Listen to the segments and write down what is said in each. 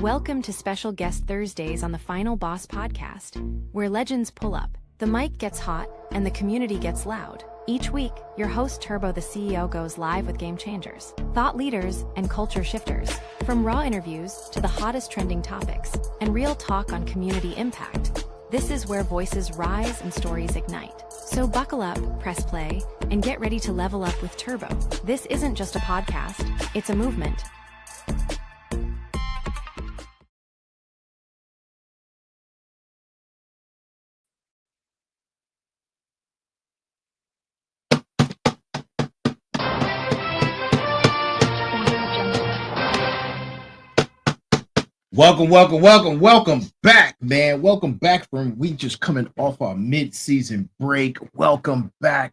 Welcome to Special Guest Thursdays on the Final Boss podcast, where legends pull up, the mic gets hot, and the community gets loud. Each week, your host Turbo the CEO goes live with game changers, thought leaders, and culture shifters. From raw interviews to the hottest trending topics, and real talk on community impact. This is where voices rise and stories ignite. So buckle up, press play, and get ready to level up with Turbo. This isn't just a podcast, it's a movement. Welcome back, man. Welcome back we just coming off our mid-season break. Welcome back,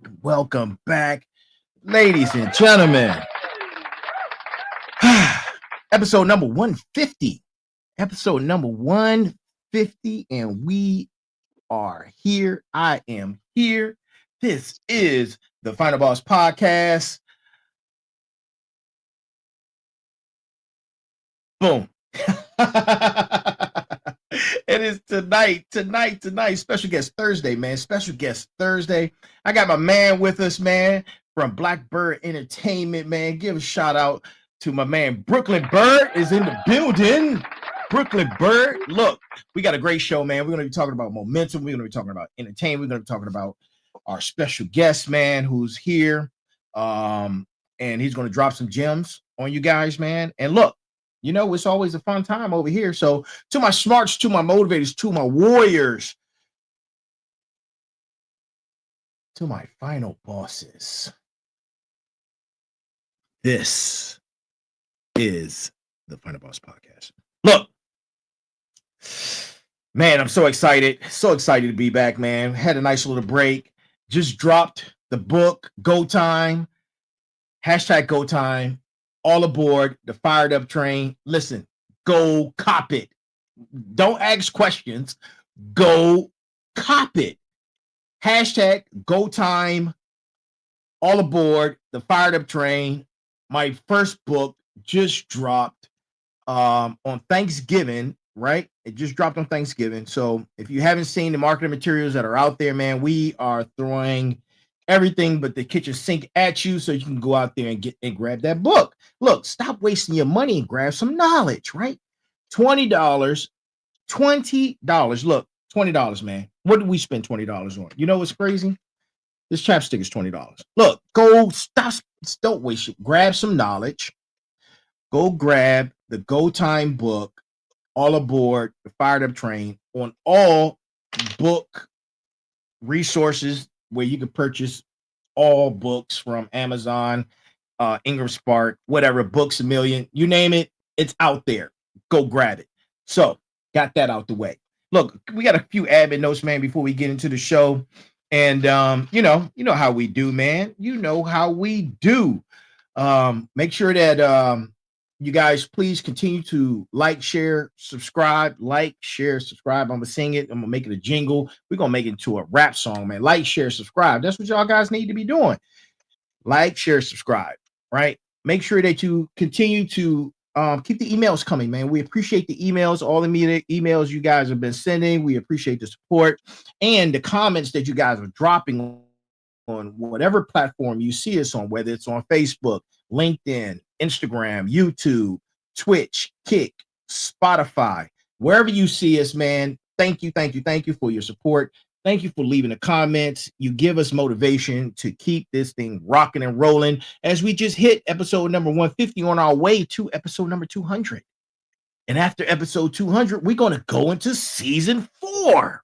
ladies and gentlemen. Episode number 150. And we are here. I am here. This is the Final Boss Podcast. Boom. It is tonight, special guest Thursday, man. I got my man with us, man, from Black Byrd Entertainment, man. Give a shout out to my man Brooklyn Byrd is in the building. Brooklyn Byrd, look, we got a great show, man. We're going to be talking about momentum. We're going to be talking about entertainment. We're going to be talking about our special guest, man, who's here, and he's going to drop some gems on you guys, man. And look, you know, it's always a fun time over here. So to my smarts, to my motivators, to my warriors, to my final bosses, this is the Final Boss Podcast. Look, man, I'm so excited to be back, man. Had a nice little break. Just dropped the book, Go Time, #Go Time. All aboard the fired up train. Listen, go cop it. Don't ask questions. Go cop it. #Go Time. All aboard the fired up train. My first book just dropped on Thanksgiving, right? It just dropped on Thanksgiving. So if you haven't seen the marketing materials that are out there, man, we are throwing everything but the kitchen sink at you so you can go out there and get and grab that book. Look, stop wasting your money and grab some knowledge, right? $20. Look, $20, man. What did we spend $20 on? You know what's crazy? This chapstick is $20. Look, don't waste it. Grab some knowledge. Go grab the Go Time book, all aboard the fired up train on all book resources where you can purchase all books from Amazon, Ingram Spark, whatever, Books A Million, you name it, it's out there. Go grab it. So, got that out the way. Look, we got a few admin notes, man, before we get into the show. And, you know how we do, man. You know how we do. Make sure that you guys please continue to like, share, subscribe. I'm gonna sing it. I'm gonna make it a jingle. We're gonna make it into a rap song, man. Like, share, subscribe. That's what y'all guys need to be doing. Like, share, subscribe, right? Make sure that you continue to keep the emails coming, man. We appreciate the emails, all the media emails you guys have been sending. We appreciate the support and the comments that you guys are dropping on whatever platform you see us on, whether it's on Facebook, LinkedIn, Instagram, YouTube, Twitch, Kick, Spotify, wherever you see us, man. Thank you for your support. Thank you for leaving the comments. You give us motivation to keep this thing rocking and rolling as we just hit episode number 150 on our way to episode number 200. And after episode 200, we're going to go into season 4.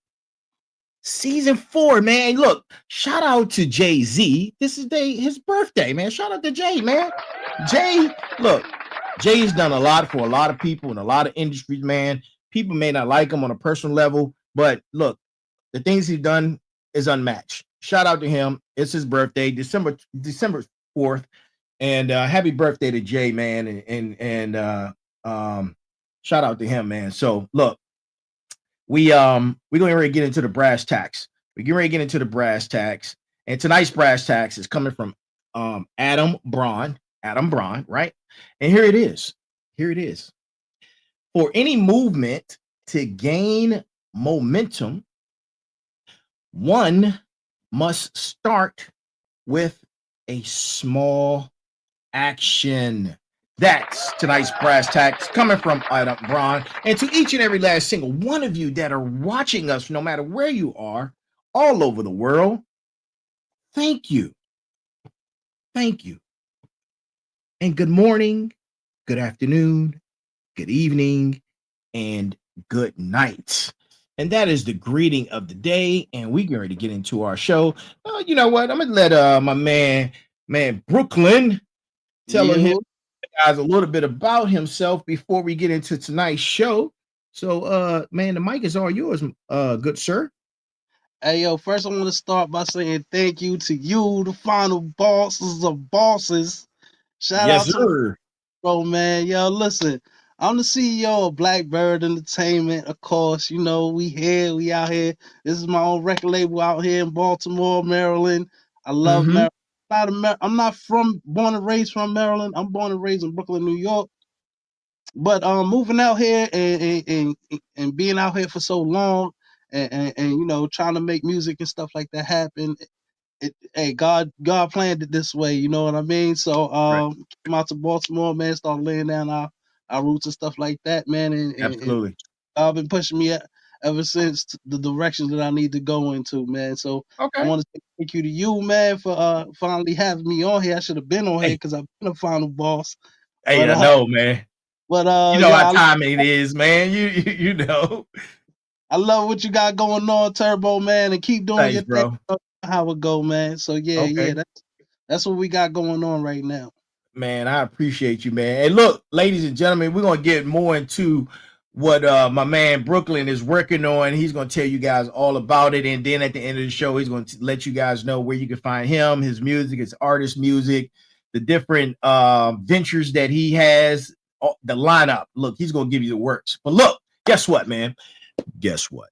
Season 4, man. Look, shout out to Jay-Z. This is his birthday, man. Shout out to Jay, man. Jay, look, Jay's done a lot for a lot of people in a lot of industries, man. People may not like him on a personal level, but look, the things he's done is unmatched. Shout out to him. It's his birthday, December 4th. And happy birthday to Jay, man. And shout out to him, man. So look, we're going to get into the brass tacks. And tonight's brass tacks is coming from Adam Braun, right? And here it is. For any movement to gain momentum, one must start with a small action. That's tonight's brass tacks coming from Adam Braun. And to each and every last single one of you that are watching us, no matter where you are, all over the world, thank you. Thank you. And good morning, good afternoon, good evening, and good night. And that is the greeting of the day. And we're going to get into our show. You know what? I'm going to let my man Brooklyn tell him guys a little bit about himself before we get into tonight's show. So man, the mic is all yours, good sir. Hey, yo, first I want to start by saying thank you to you, the final bosses of bosses. Shout Yes, out to sir. bro, man. Yo, listen, I'm the CEO of Black Byrd Entertainment. Of course, you know, we out here. This is my own record label out here in Baltimore, Maryland. I love Mm-hmm. Maryland. I'm not born and raised from Maryland. I'm born and raised in Brooklyn, New York. But moving out here and being out here for so long and you know trying to make music and stuff like that happen. Hey, God planned it this way, you know what I mean? So Right. came out to Baltimore, man, started laying down our roots and stuff like that, man, and Absolutely. God been pushing me ever since the directions that I need to go into, man. So I Okay. want to say thank you to you, man, for finally having me on here. I should have been on here Hey, because I've been a final boss. hey, But I know, man. You know how yeah, time it is, man. You know. I love what you got going on, Turbo, man, and keep doing Thanks, your thing. bro. How it go, man. So yeah, Okay. that's what we got going on right now. Man, I appreciate you, man. And look, ladies and gentlemen, we're gonna get more into what my man Brooklyn is working on. He's gonna tell you guys all about it, and then at the end of the show, he's gonna let you guys know where you can find him, his music, his artist music, the different ventures that he has, the lineup. Look, he's gonna give you the works. But look, guess what, man? Guess what?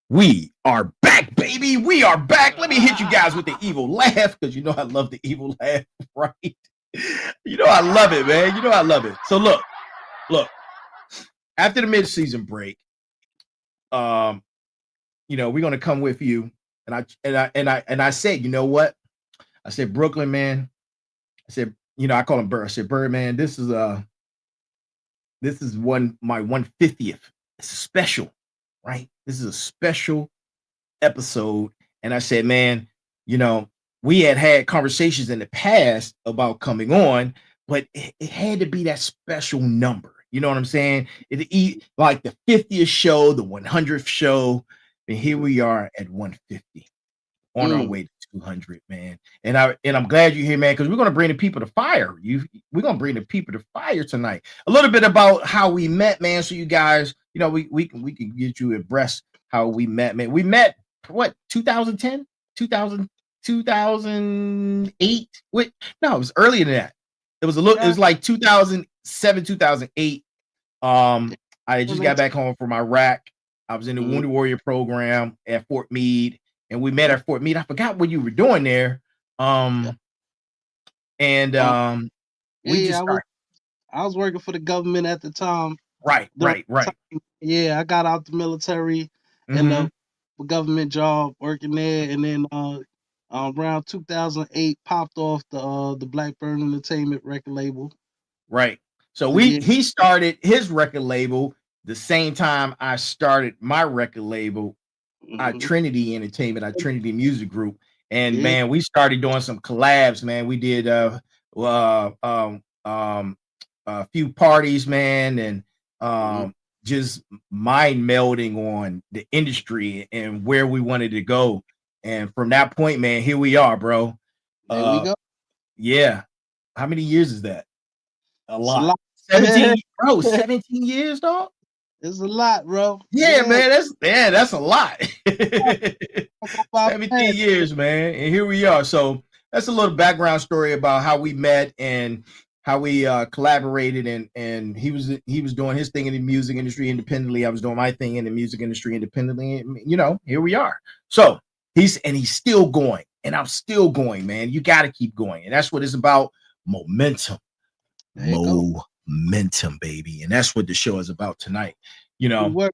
We are back, baby. We are back. Let me hit you guys with the evil laugh because you know I love the evil laugh, right? You know I love it, man. You know I love it. So look. After the mid-season break, you know we're gonna come with you, and I said, you know what? I said, Brooklyn, man. I said, you know, I call him Bird. I said, Bird, man, this is my 150th. It's special, right? This is a special episode, and I said, man, you know, we had conversations in the past about coming on, but it had to be that special number. You know what I'm saying? Like the 50th show, the 100th show, and here we are at 150 on our way to 200, man. And I'm glad you're here, man, because we're gonna bring the people to fire. We're gonna bring the people to fire tonight. A little bit about how we met, man. So you guys, you know, we can get you abreast how we met, man. We met what 2010, 2000, 2008. Wait, no, it was earlier than that. It was it was like 2007, 2008. I just got back home from Iraq. I was in the Wounded Warrior program at Fort Meade, and we met at Fort Meade. I forgot what you were doing there. We just started. I was working for the government at the time. Right. Yeah, I got out the military and a government job working there, and then around 2008 popped off the Black Byrd Entertainment record label. Right. So he started his record label the same time I started my record label, Trinity Entertainment, Trinity Music Group. And man, we started doing some collabs, man. We did a few parties, man, and just mind melding on the industry and where we wanted to go. And from that point, man, here we are, bro. There we go. Yeah. How many years is that? A lot. 17, bro. 17 years, dog. It's a lot, bro. Yeah, man. That's a lot. 17 years, man. And here we are. So that's a little background story about how we met and how we collaborated. And he was doing his thing in the music industry independently. I was doing my thing in the music industry independently. And, you know, here we are. So he's still going, and I'm still going, man. You got to keep going, and that's what it's about. Momentum. Momentum. momentum, baby. And that's what the show is about tonight. You know, Work.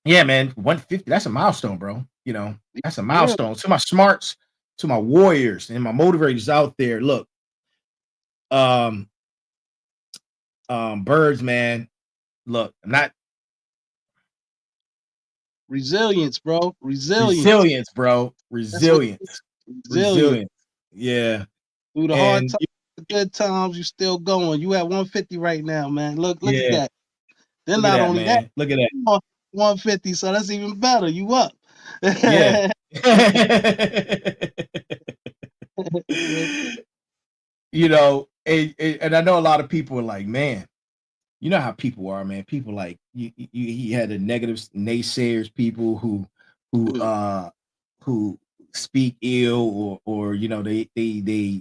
yeah, man, 150, that's a milestone, bro. You know, that's a Yeah. milestone. To my smarts, to my warriors and my motivators out there. Look, birds, man. Look, I'm not Resilience, bro. resilience, bro. Resilience. Resilience. Yeah. Through the hard And times, the good times, you still going. You at 150 right now, man. Look at yeah, that. Then look at not that, only that, man. Look at that. 150, so that's even better. You up. Yeah. You know, and I know a lot of people are like, man, you know how people are, man. People like he had the negative naysayers, people who speak ill or you know they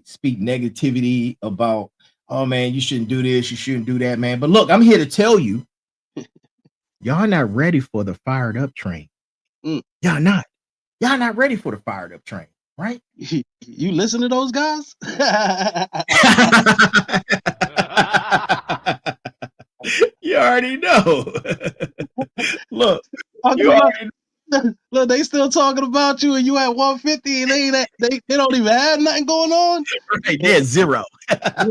speak negativity about, oh man, you shouldn't do this, you shouldn't do that, man. But look, I'm here to tell you, y'all not ready for the fired up train. Mm. Y'all not ready for the fired up train, right? You listen to those guys? You already know. Look, you Look, already look, they still talking about you, and you at 150, and they don't even have nothing going on. right. There's zero. Yeah,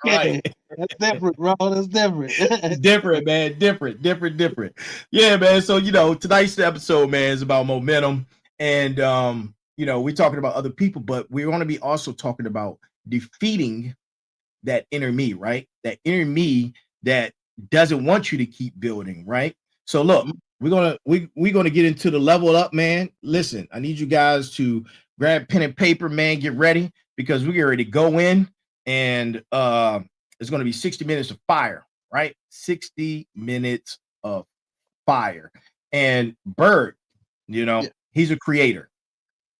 Right. that's different, bro. That's different. Different, man. Different. Yeah, man. So, you know, tonight's episode, man, is about momentum. And you know, we're talking about other people, but we want to be also talking about defeating that inner me, right? That inner me that doesn't want you to keep building, right? So look, we're gonna get into the level up, man. Listen, I need you guys to grab pen and paper, man. Get ready because we're ready to go in, and it's gonna be 60 minutes of fire, right? 60 minutes of fire. And Bird, you know, Yeah. he's a creator,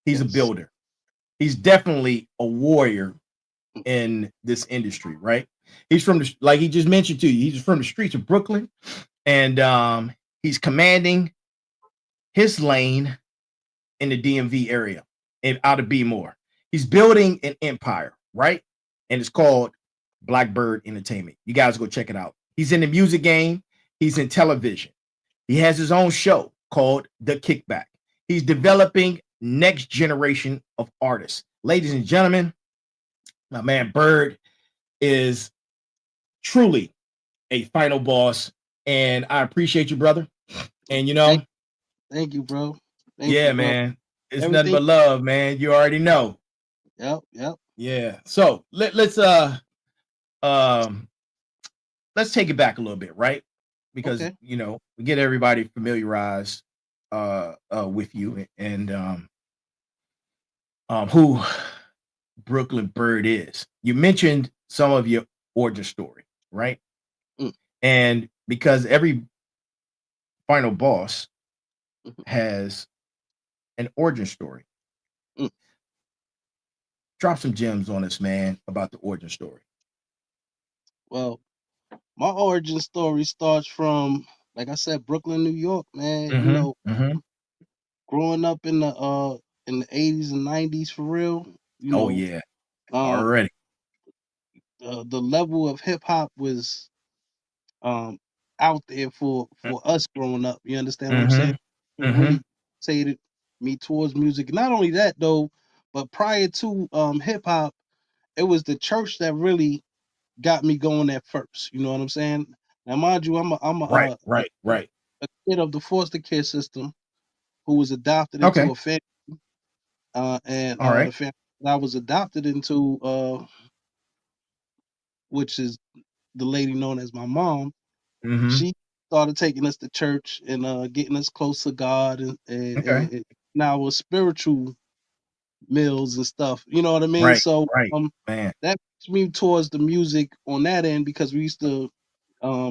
he's a Yes. builder, he's definitely a warrior in this industry, right? He's from the, like he just mentioned to you, he's from the streets of Brooklyn, and he's commanding his lane in the DMV area and out of B more. He's building an empire, right? And it's called Black Byrd Entertainment. You guys go check it out. He's in the music game, he's in television. He has his own show called The Kickback. He's developing next generation of artists. Ladies and gentlemen, my man Bird is truly a final boss, and I appreciate you, brother. And you know, Thank you, bro. Thank yeah, you, bro. man, it's nothing Everything. but love, man. You already know. Yep. Yeah. So um let's take it back a little bit, right? Because Okay. you know, we get everybody familiarized with you and who Brooklyn Bird is. You mentioned some of your origin story, right? Mm. And because every final boss Mhm. has an origin story. Mm. Drop some gems on us, man, about the origin story. Well, my origin story starts from, like I said, Brooklyn, New York, man. You know, growing up in the 80s and 90s for real. You Oh know, yeah, um, already. the level of hip hop was um out there for us growing up. You understand what I'm saying? Mm-hmm. Mm-hmm. Really sated me towards music. Not only that though, but prior to hip hop, it was the church that really got me going at first. You know what I'm saying? Now, mind you, I'm Right. a kid of the foster care system who was adopted into Okay. a family, and All right. the family that I was adopted into, which is the lady known as my mom. Mm-hmm. She started taking us to church and getting us close to God Okay. and now with spiritual meals and stuff. You know what I mean? Right. So Right. Man. that pushed me towards the music on that end because we used to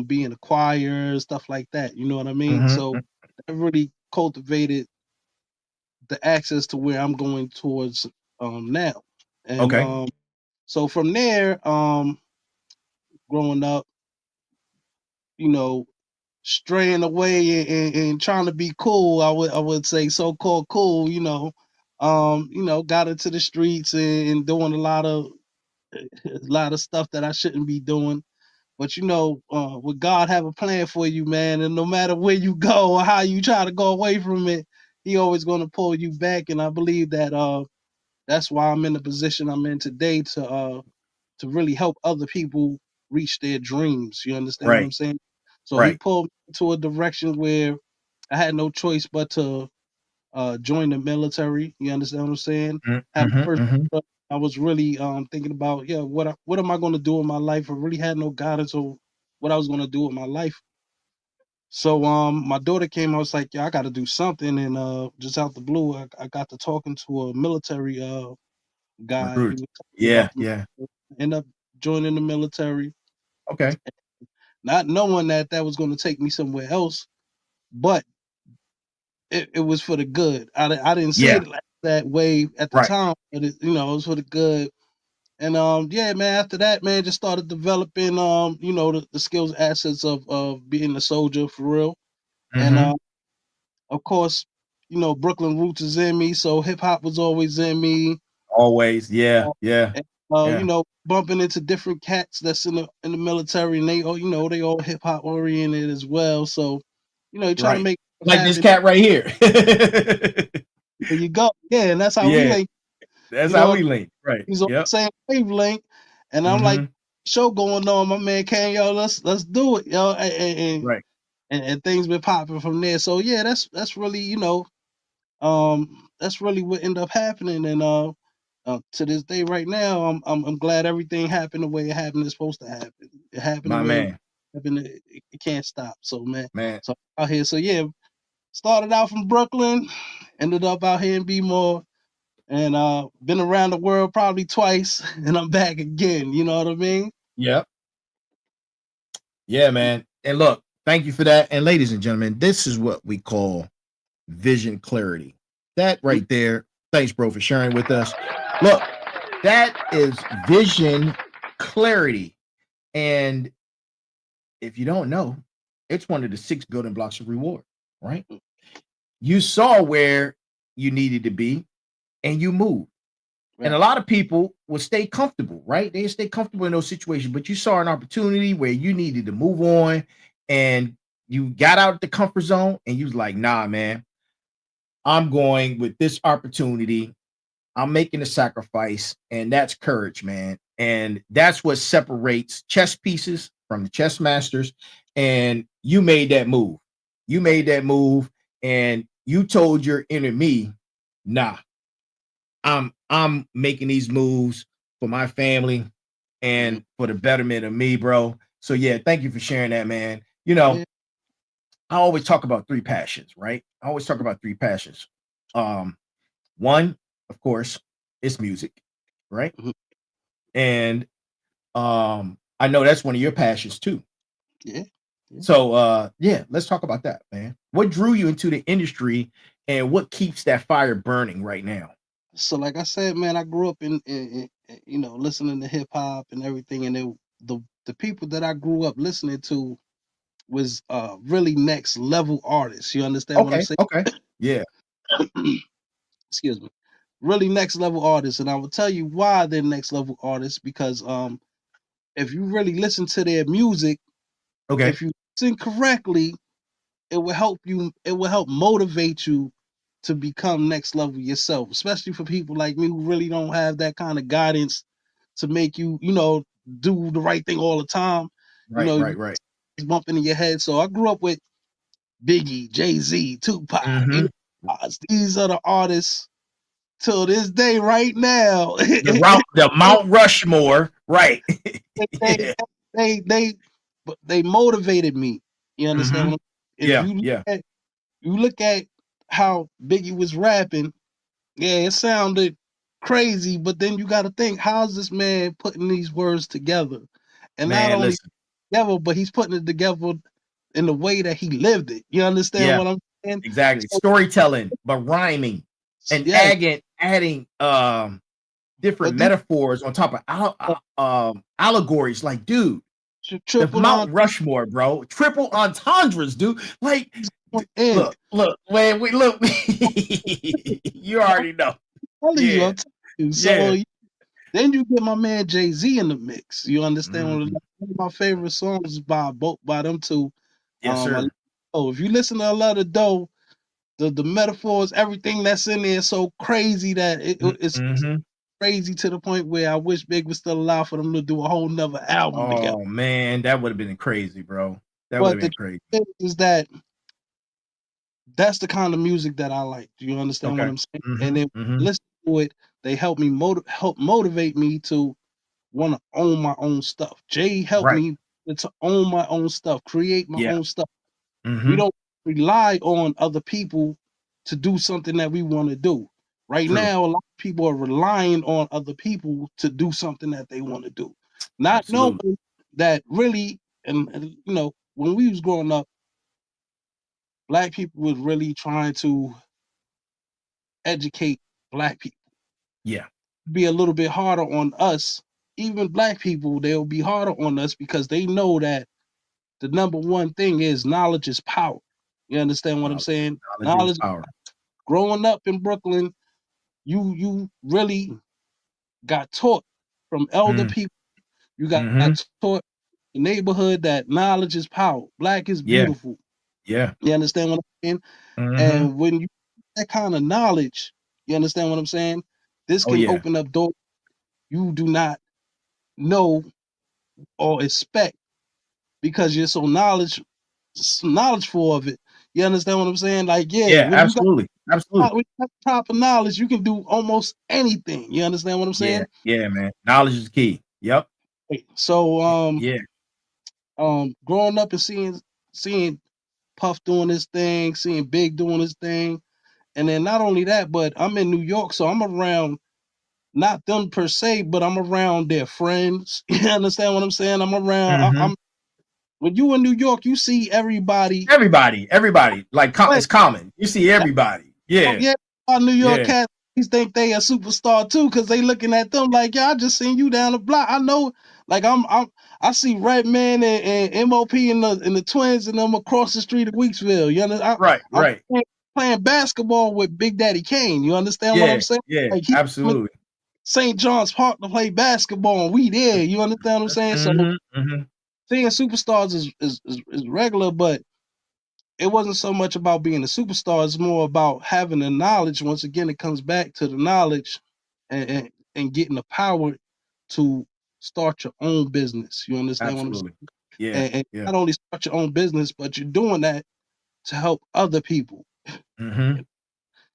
be in the choir, stuff like that. You know what I mean? So Mm-hmm. that really cultivated the access to where I'm going towards now. And Okay. so from there, growing up, you know, straying away and trying to be cool, I would say so called cool, got into the streets and doing a lot of stuff that I shouldn't be doing. But you know, with God have a plan for you, man, and no matter where you go or how you try to go away from it, He always going to pull you back. And I believe that that's why I'm in the position I'm in today to really help other people reach their dreams. You understand what I'm Right. saying? So He Right. pulled me into a direction where I had no choice but to join the military. You understand what I'm saying? Had my Mm-hmm, first. mm-hmm. I was really thinking about, yeah, what am I going to do in my life? I really had no guidance of what I was going to do with my life. So my daughter came. I was like, yeah, I got to do something. And just out the blue, I got to talking to a military guy. He Recruit. was talking Yeah. about Yeah. end up joining the military, Okay. not knowing that that was going to take me somewhere else, but it was for the good. I didn't say Yeah. it like that way at the Right. time, but it was for the good. And yeah, man, after that, man, just started developing the skills assets of being a soldier for real. And Mm-hmm. of course, Brooklyn roots is in me, so hip hop was always in me. Always. Yeah. Yeah. And, Yeah. bumping into different cats that's in the military, and they all they all hip hop oriented as well. So, you try to Right. make it Like this happen. cat right here. There you go. Yeah, and that's how we Yeah. link. That's You how know, we link. Right. he's on the Yep. same wavelength, and I'm like, Mm-hmm. show going on, my man. Can yo, let's do it, yo, Right. and things been popping from there. So yeah, that's really that's really what ended up happening, and to this day, right now, I'm glad everything happened the way it happened. It's supposed to happen. It happened the My way it man. happened. It can't stop. So man, Man. so out here. So yeah, started out from Brooklyn, ended up out here in B-more, and been around the world probably twice, and I'm back again. You know what I mean? Yep. Yeah, man. And look, thank you for that. And ladies and gentlemen, this is what we call vision clarity. That right there. Thanks, bro, for sharing with us. Look, that is vision clarity. And if you don't know, it's one of the 6 building blocks of reward, right? You saw where you needed to be and you moved. And a Right. lot of people will stay comfortable, right? They stay comfortable in those situations, but you saw an opportunity where you needed to move on and you got out of the comfort zone and you was like, nah, man, I'm going with this opportunity. I'm making a sacrifice, and that's courage, man. And that's what separates chess pieces from the chess masters. And you made that move. You made that move, and you told your inner me, nah, I'm making these moves for my family and for the betterment of me, bro. So yeah, thank you for sharing that, man. Yeah. I always talk about 3 passions, right? I always talk about 3 passions. Um, One, of course, is music, right? Mhm. And I know that's one of your passions too. Yeah. Yeah. So yeah, let's talk about that, man. What drew you into the industry and what keeps that fire burning right now? So like I said, man, I grew up in listening to hip hop and everything, and the people that I grew up listening to was really next level artists. You understand what I'm Okay, saying? okay. Yeah. Excuse me. Really next level artists, and I will tell you why they're next level artists, because if you really listen to their music, Okay. if you listen correctly, it will help motivate you to become next level yourself, especially for people like me who really don't have that kind of guidance to make you, do the right thing all the time. Right, You right, right. it's bumping in your head. So I grew up with Biggie, Jay-Z, Tupac, Mm-hmm. these are the artists till this day right now. The Mount Rushmore, right? they, Yeah. they they motivated me. You understand Mm-hmm. what I'm, if Yeah, yeah. you look at how Biggie was rapping, yeah, it sounded crazy, but then you got to think, how's this man putting these words together? And not Man, only listen. together, but he's putting it together in the way that he lived it. You understand Yeah, what I'm saying? exactly. So, Storytelling, but rhyming and yes, adding different but then metaphors on top of allegories. Like, dude, the triple on Mount Rushmore, bro, triple entendres, dude. Like, in. look, man, we look. You already know. Telling you, Yeah, I'm telling you. yeah. So then you get my man Jay-Z in the mix. You understand Mhm. what I'm saying? one of my favorite songs is by them two. Yes, sir. If you listen to a lot of Doe, the metaphors, everything that's in there is so crazy that it's Mm-hmm. crazy to the point where I wish Big was still alive for them to do a whole nother album together. Oh man, that would have been crazy, bro. That would But have the been crazy. thing is that that's the kind of music that I like. Do you understand what Okay. I'm saying? And Mm-hmm. then Mm-hmm. listen to it, they help me help motivate me to want to own my own stuff. Jay helped Right. me to own my own stuff, create my Yeah. own stuff. We Mm-hmm. don't rely on other people to do something that we want to do. Right True. now, a lot of people are relying on other people to do something that they want to do, not knowing Absolutely. that really, and when we was growing up, Black people was really trying to educate Black people. Yeah. Be a little bit harder on us, even Black people. They'll be harder on us because they know that the number one thing is knowledge is power. You understand what I'm Knowledge, saying? knowledge is Knowledge. power. Growing up in Brooklyn, you really got taught from elder Mm. people. You got Mm-hmm. taught in the neighborhood that knowledge is power. Black is Yeah. beautiful. Yeah. You understand what I'm saying? Mm-hmm. And when you that kind of knowledge, you understand what I'm saying? This Oh can yeah. open up doors you do not know or expect because you're so knowledgeful of it. You understand what I'm saying? Like, yeah, Yeah. when you got Absolutely. Absolutely. proper knowledge, you can do almost anything. You understand what I'm Yeah. saying? Yeah, man. Knowledge is key. Yep. So Yeah. growing up and seeing Puff doing his thing, seeing Big doing his thing, and then not only that, but I'm in New York, so I'm around not them per se, but I'm around their friends. You understand what I'm saying? I'm around. Mm-hmm. I'm when you in New York, you see everybody. Everybody. Like But it's common. You see everybody. oh, Yeah. yeah, our New York Yeah. cats think they a superstar too, because they looking at them like, yeah, I just seen you down the block. I know, like I see Redman and MOP and the twins and them across the street of Weeksville. You know, Right. I'm Right. playing basketball with Big Daddy Kane. You understand what I'm Yeah. saying? Yeah. Like he went Absolutely. to St. John's Park to play basketball, and we there. You understand what I'm saying? So Mm-hmm. Mm-hmm. seeing superstars is regular, but it wasn't so much about being a superstar. It's more about having the knowledge. Once again, it comes back to the knowledge and getting the power to start your own business. You understand what I'm Absolutely. Yeah. saying? And Yeah. not only start your own business, but you're doing that to help other people. Mm-hmm.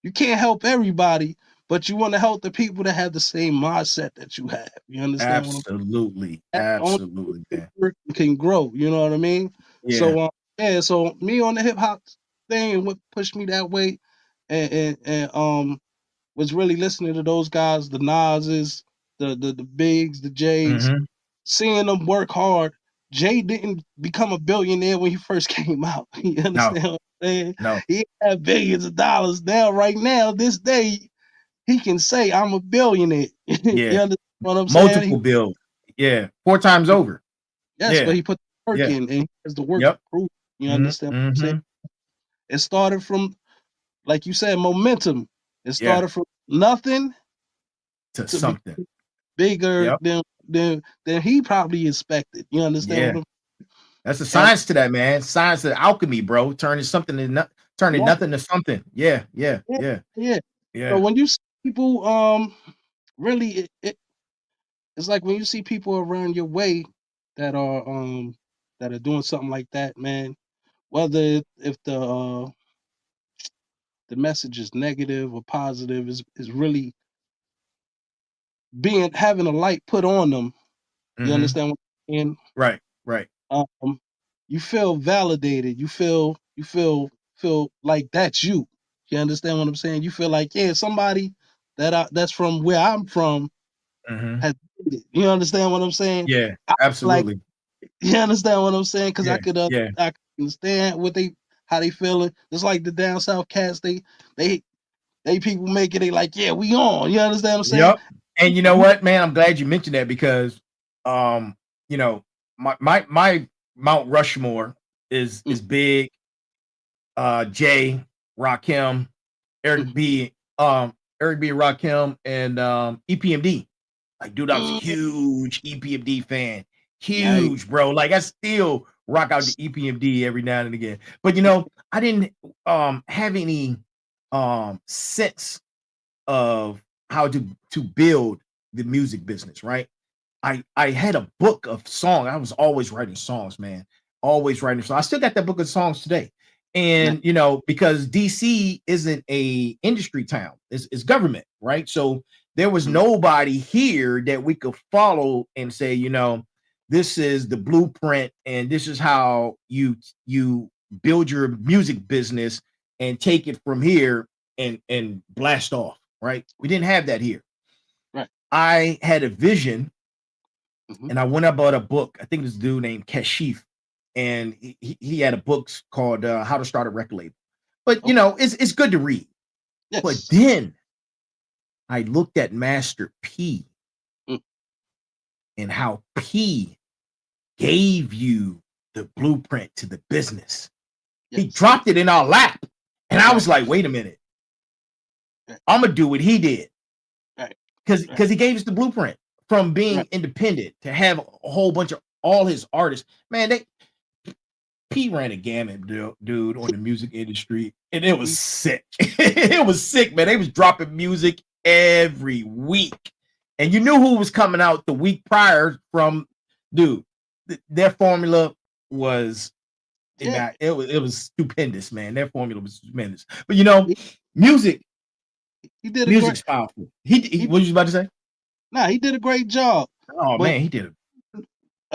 You can't help everybody, but you want to help the people that have the same mindset that you have. You understand what I'm Absolutely. saying? Only Absolutely, man. can grow. You know what I mean? Yeah. So yeah, so me on the hip hop thing and what pushed me that way, and was really listening to those guys, the Nas's, the Bigs, the Jays, Mm-hmm. seeing them work hard. Jay didn't become a billionaire when he first came out. You No. understand what I'm saying? No. He had billions of dollars. Now, right now, this day, he can say, I'm a billionaire. You Yeah. understand what I'm saying? Multiple bills. Yeah. 4 times over. Yes, but Yeah. he put the work Yeah. in and he has the work to Yep. prove. You understand what I'm saying? Mm-hmm. It started from, like you said, momentum. It Yeah. started from nothing To to be something. bigger Yep. than he probably expected. You understand Yeah. what I'm That's a and science to that, man. Science of alchemy, bro. Turning yeah, nothing to something. Yeah. Yeah. yeah, Yeah. yeah. So Yeah. when you see people really it's like when you see people around your way that are doing something like that, man, whether if the message is negative or positive is really having a light put on them. You Mm-hmm. understand what I'm saying? Right. Right. Um, you feel validated. You feel like that's you. You understand what I'm saying? You feel like, yeah, somebody that's from where I'm from Mm-hmm. has did it. You understand what I'm saying? Yeah. I like Absolutely. you understand what I'm saying? Because Yeah. Yeah. I could understand how they feeling. Just like the down south cats, they people make it. They like, yeah, we on. You understand what I'm saying? Yep. And you know what, man? I'm glad you mentioned that because um, you know, my Mount Rushmore is big, Jay, Rakim, Eric B, Eric B, Rakim, and EPMD. Like, dude, I was a huge EPMD fan. Huge, bro. Like I still rock out the EPMD every now and again. But you know, I didn't have any sense of how to build the music business, right? I had a book of songs. I was always writing songs, man. Always writing songs. I still got that book of songs today. And you know, because DC isn't a industry town, it's government, right? So there was nobody here that we could follow and say, you know, this is the blueprint and this is how you build your music business and take it from here and blast off, right? We didn't have that here. Right. I had a vision and I went up bought a book. I think this dude named Kashif, and he had a book called How to Start a Record Label. But you know, it's good to read. Yes. But then I looked at Master P and how P gave you the blueprint to the business. Yes. He dropped it in our lap. And I was like, wait a minute. I'm gonna do what he did. Right. Because he gave us the blueprint from being independent to have a whole bunch of all his artists. Man, P ran a gamut, dude, on the music industry, and it was sick. It was sick, man. They was dropping music every week, and you knew who was coming out the week prior from, dude. Their formula was, it was stupendous, man. Their formula was tremendous. But you know, music's powerful. He what was you about to say? Nah, he did a great job. Oh man, he did it.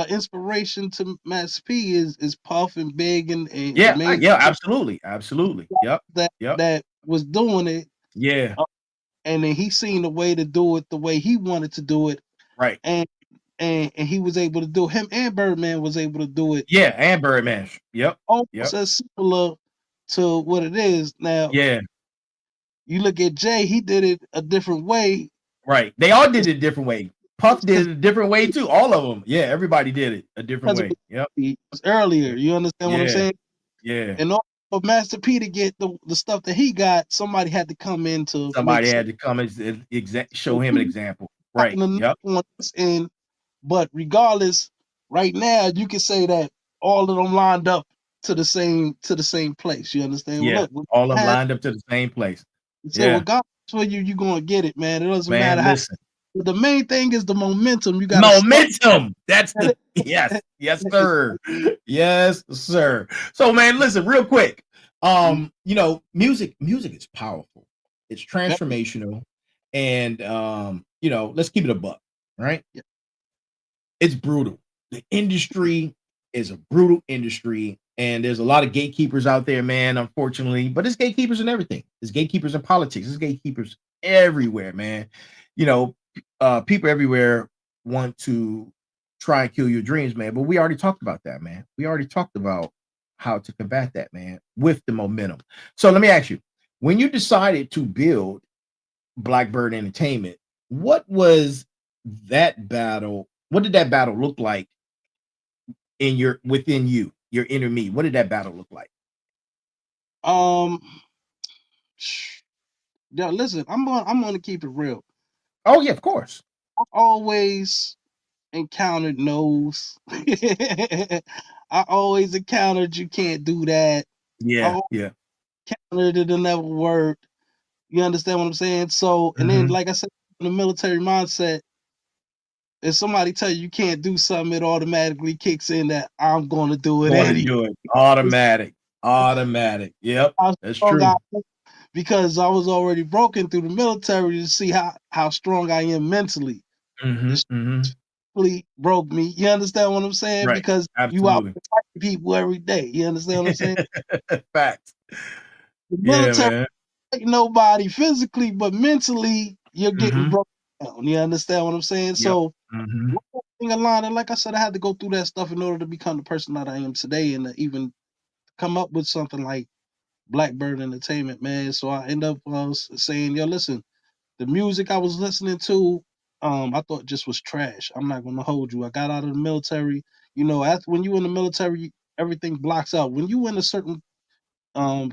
Inspiration to Master P is Puff and Big and absolutely. Yep. That was doing it. Yeah. And then he seen the way to do it the way he wanted to do it. Right. And he was able to do him, and Birdman was able to do it. Yeah, and Birdman. Yep. Almost as similar to what it is now. Yeah. You look at Jay, he did it a different way. Right. They all did it a different way. Puff did it a different way too. All of them. Yeah, everybody did it a different way. Yep. It was earlier. You understand what I'm saying? Yeah. And all for Master P to get the stuff that he got, somebody had to come in to come and show him an example. Right. Yep. But regardless, right now you can say that all of them lined up to the same place. You understand? Yeah. Look, all of them lined up to the same place. So regardless for you're gonna get it, man. It doesn't matter how. The main thing is the momentum. You got momentum. That's the yes, sir. Yes, sir. So, man, listen, real quick. You know, music is powerful. It's transformational, and you know, let's keep it a buck, right? Yeah. It's brutal. The industry is a brutal industry, and there's a lot of gatekeepers out there, man. Unfortunately, but it's gatekeepers in everything. It's gatekeepers in politics. It's gatekeepers everywhere, man. You know. People everywhere want to try and kill your dreams, man. But we already talked about that, man. We already talked about how to combat that, man, with the momentum. So let me ask you, when you decided to build Black Byrd Entertainment, what was that battle? What did that battle look like within you, your inner me? What did that battle look like? Yeah, listen, I'm gonna keep it real. Oh yeah, of course. I always encountered no's. I always encountered you can't do that. Yeah. Encountered it and never worked. You understand what I'm saying? So, and then like I said, in the military mindset, if somebody tell you can't do something, it automatically kicks in that I'm going to do it anyway. Do it. Automatic. Yep. That's true. Because I was already broken through the military to see how strong I am mentally. Really broke me. You understand what I'm saying? Right. Because you out fighting people every day. You understand what I'm saying? Facts. The military ain't nobody physically, but mentally you're getting broken down. You understand what I'm saying? Yep. So one thing along, and like I said, I had to go through that stuff in order to become the person that I am today, and to even come up with something like Black Byrd Entertainment, man. So I end up saying, yo, listen, the music I was listening to, I thought just was trash. I'm not gonna hold you. I got out of the military. You know, after when you in the military, everything blocks out. When you in a certain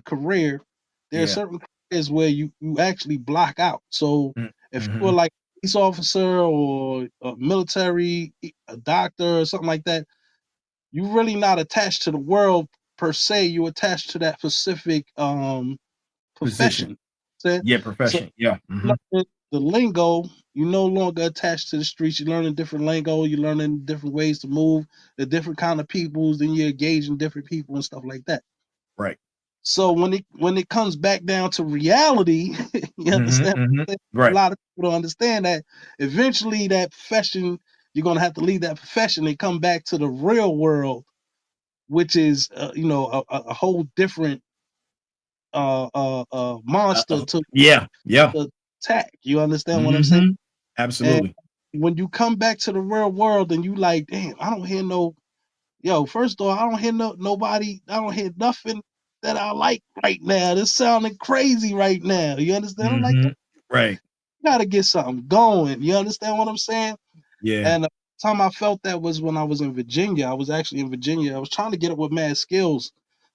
career, there are certain careers where you actually block out. So if you were like police officer or a military, a doctor or something like that, you're really not attached to the world per se. You're attached to that specific Position. profession. So, Yeah, so profession. Yeah. the lingo, you're no longer attached to the streets. You're learning different lingo. You're learning different ways to move, the different kind of peoples. Then you're engaging different people and stuff like that. Right. So when it comes back down to reality, you understand? A Right. lot of people don't understand that eventually that profession, you're gonna have to leave that profession and come back to the real world, which is a whole different monster to Yeah. Yeah. attack. You understand what I'm saying? And Absolutely. when you come back to the real world and you like, damn, I don't hear first of all, I don't hear nobody, I don't hear nothing that I like right now. This sounding crazy right now. You understand? I'm like, Right. gotta get something going. You understand what I'm saying? Yeah. And the time I felt that was when I was in Virginia. I was actually in Virginia. I was trying to get up with Mad Skills.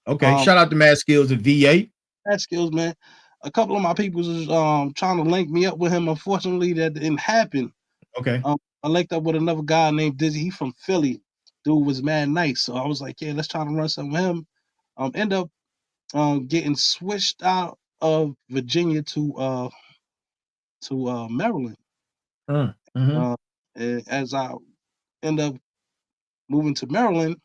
Okay. Shout out to Mad Skills at VA. Mad Skills, man. A couple of my people was trying to link me up with him. Unfortunately, that didn't happen. Okay. I linked up with another guy named Dizzy. He from Philly. Dude was mad nice. So I was like, yeah, let's try to run something with him. End up getting switched out of Virginia to Maryland. Uh, as I end up moving to Maryland,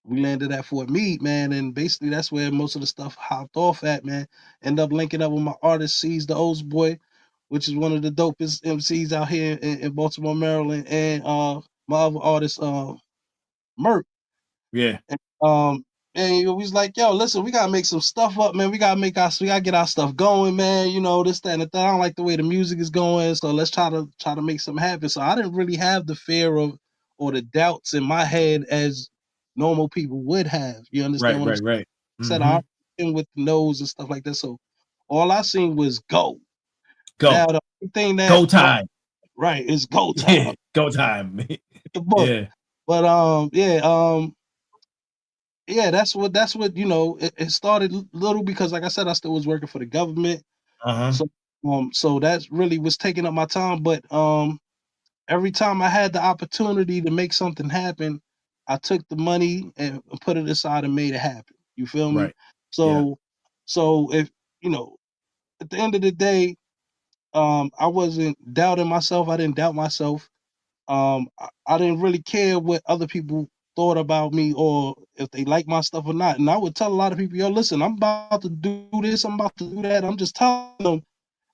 we landed at Fort Meade, man, and basically that's where most of the stuff hopped off at, man. End up linking up with my artist, C's the O's Boy, which is one of the dopest MCs out here in Baltimore, Maryland, and my other artist, Merc. Yeah. And he was like, yo, listen, we gotta make some stuff up, man. We gotta get our stuff going, man. You know, this, that, and the thing. I don't like the way the music is going, so let's try to make something happen. So I didn't really have the fear of or the doubts in my head as normal people would have. You understand Right. what I'm Right. saying? Right. I said I'm in with the nose and stuff like that. So all I seen was go. Go. Now the only thing that Go time. right is go Yeah. time. Go time. The book. Yeah. But yeah, that's what it started little because like I said, I still was working for the government. So so that really was taking up my time. But every time I had the opportunity to make something happen, I took the money and put it aside and made it happen. You feel me? Right. Yeah. So if at the end of the day, I wasn't doubting myself. I didn't doubt myself. I didn't really care what other people thought about me or if they like my stuff or not. And I would tell a lot of people, yo, listen, I'm about to do this, I'm about to do that. I'm just telling them.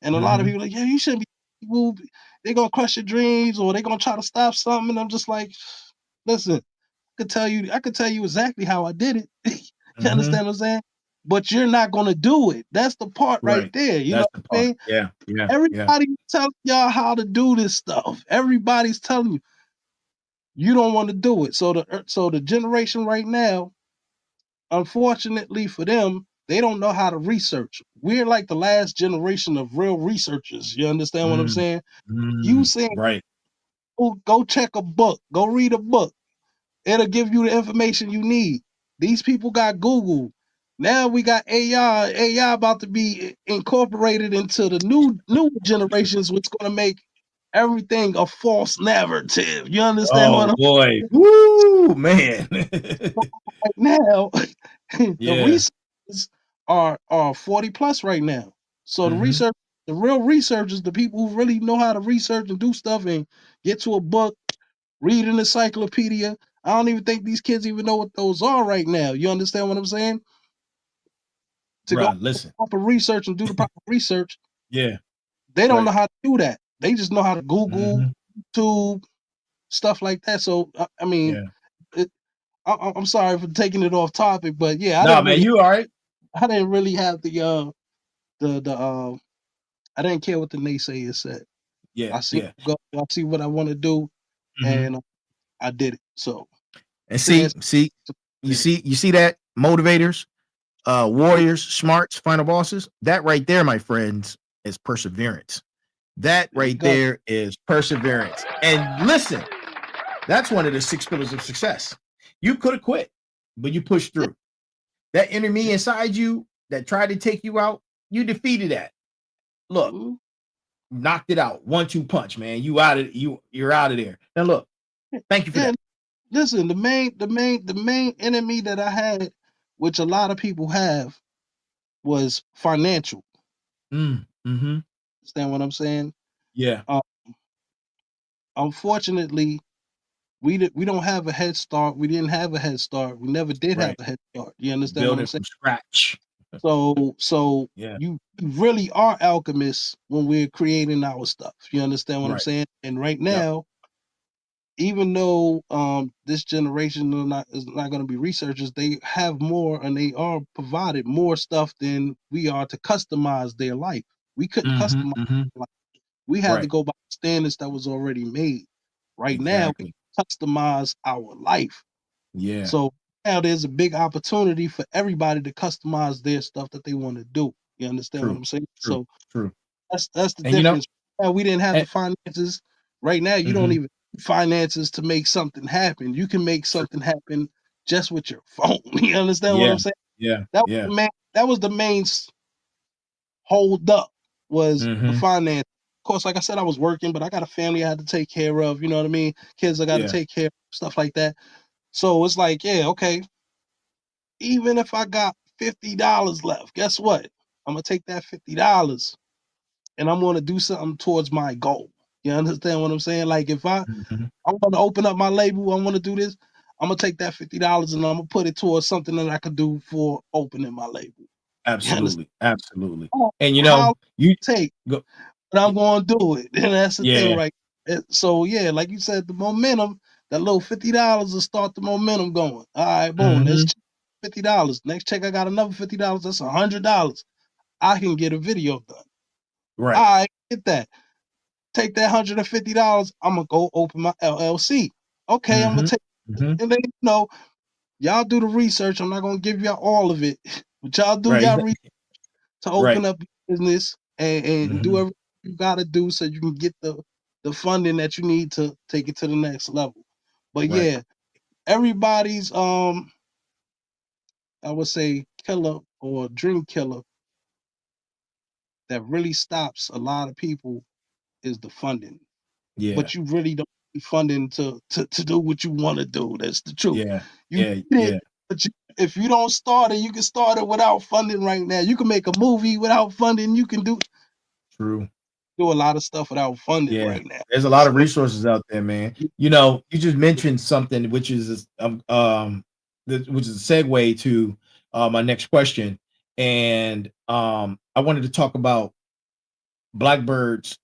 And a lot of people are like, yeah, you shouldn't be people. They're gonna crush your dreams or they're gonna try to stop something. And I'm just like, listen, I could tell you exactly how I did it. You understand what I'm saying? But you're not gonna do it. That's the part right Right. there. You know That's the what I part. mean? Yeah. Yeah. Yeah. Everybody's telling y'all how to do this stuff. Everybody's telling you. You don't want to do it. So the generation right now, unfortunately for them, they don't know how to research. We're like the last generation of real researchers. You understand what I'm saying? You saying Right. go check a book, go read a book. It'll give you the information you need. These people got Google. Now we got AI. AI about to be incorporated into the new generations, which is going to make everything a false narrative. You understand what Oh I'm boy. Woo, man. right now? The Yeah. researchers are 40 plus right now. So the real researchers, the people who really know how to research and do stuff and get to a book, read an encyclopedia. I don't even think these kids even know what those are right now. You understand what I'm saying? To go Bruh, listen. proper research and do the proper research, Yeah. they don't Right. know how to do that. They just know how to Google, YouTube, stuff like that. So I mean, Yeah. it, I'm sorry for taking it off topic, but yeah, No, man, you all right. I didn't really have the I didn't care what the naysayers said. Yeah. I see Yeah. go, I see what I want to do, and I did it. So And to you see that motivators, warriors, smarts, final bosses. That right there, my friends, is perseverance. That there you right go. there is perseverance. And listen, that's one of the 6 pillars of success. You could have quit, but you pushed through. That enemy inside you that tried to take you out, you defeated that. Look, knocked it out. 1-2 punch, man. You're out of there. Now look, thank you for Yeah, that. listen, the main enemy that I had, which a lot of people have, was financial. Mm-hmm. Understand what I'm saying? Yeah. Uh, Unfortunately, we don't have a head start. We didn't have a head start. We never did have Right. a head start. You understand what I'm Building saying? from scratch. So Yeah. you really are alchemists when we're creating our stuff. You understand what I'm Right. saying? And right Yep. now, even though this generation is not going to be researchers, they have more and they are provided more stuff than we are to customize their life. We couldn't Mm-hmm. customize Mm-hmm. their life. We had to Right. go by standards that was already made. Right now, we Exactly. customize our life. Yeah. So now there's a big opportunity for everybody to customize their stuff that they want to do. You understand what True. I'm saying? True. So True. that's the And you know, difference. Now, we didn't have the and, finances. Right now, you don't mm-hmm. even need finances to make something happen. You can make True. something happen just with your phone. You understand what Yeah. I'm saying? Yeah. That was Yeah. the main. That was the main hold up was the Mm-hmm. finance. Of course, like I said, I was working, but I got a family I had to take care of. You know what I mean? Kids I got to Yeah. take care of, stuff like that. So it's like, yeah, okay. Even if I got $50 left, guess what? I'm gonna take that $50 and I'm gonna do something towards my goal. You understand what I'm saying? Like if Mm-hmm. I'm gonna open up my label, I want to do this. I'm gonna take that $50 and I'm gonna put it towards something that I could do for opening my label. You understand? Absolutely. Absolutely. Oh, And you how know, you take, go. but I'm gonna do it. And that's the thing, Yeah. right? So yeah, like you said, the momentum, that little $50 will start the momentum going. All right, boom. That's Mm-hmm. $50. Next check, I got another $50. That's $100. I can get a video done. Right. All right, get that. Take that $150. I'm gonna go open my LLC. Okay, I'm gonna Mm-hmm. take, Mm-hmm. and then y'all do the research. I'm not gonna give y'all all of it, but y'all do Right. y'all research to open Right. up your business and do Mm-hmm. everything you gotta do so you can get the funding that you need to take it to the next level. But Right. yeah, everybody's I would say killer or dream killer that really stops a lot of people is the funding. Yeah. But you really don't need funding to do what you want to do. That's the truth. Yeah. You Yeah. need it, Yeah. but if you don't start it, you can start it without funding right now. You can make a movie without funding. You can True. do a lot of stuff without funding Yeah. right now. There's a lot of So resources out there, man. You know, you just mentioned something which is which is a segue to my next question. And I wanted to talk about Black Byrd's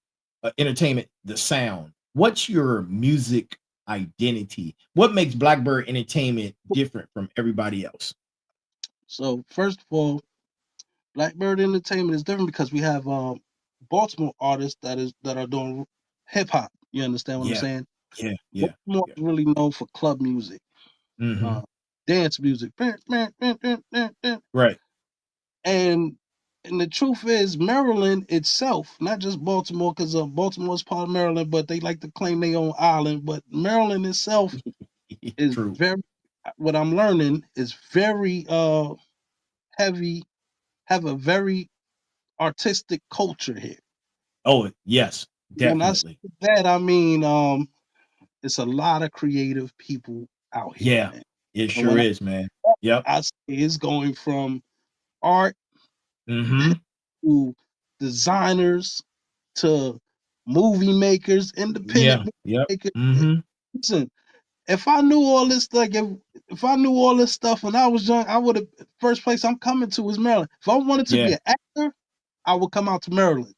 entertainment, the sound. What's your music identity? What makes Black Byrd Entertainment different from everybody else? so first of all, Black Byrd Entertainment is different because we have Baltimore artists that are doing hip hop. You understand what I'm Yeah, saying? yeah, yeah, Baltimore yeah. is really known for club music, Hmm. uh, dance music. Right. And the truth is, Maryland itself, not just Baltimore, because Baltimore is part of Maryland, but they like to claim their own island. But Maryland itself is True. very, what I'm learning is very heavy, have a very artistic culture here. Oh, yes, When I say definitely. that, I mean it's a lot of creative people out here, Yeah, man. it And sure when is, man. Yep. I say it's going from art Hmm. to designers to movie makers, independent Yeah. movie Yep. makers. Hmm. Listen, if I knew all this, like if I knew all this stuff when I was young, I would have. First place I'm coming to is Maryland. If I wanted to be Yeah. an actor, I would come out to Maryland.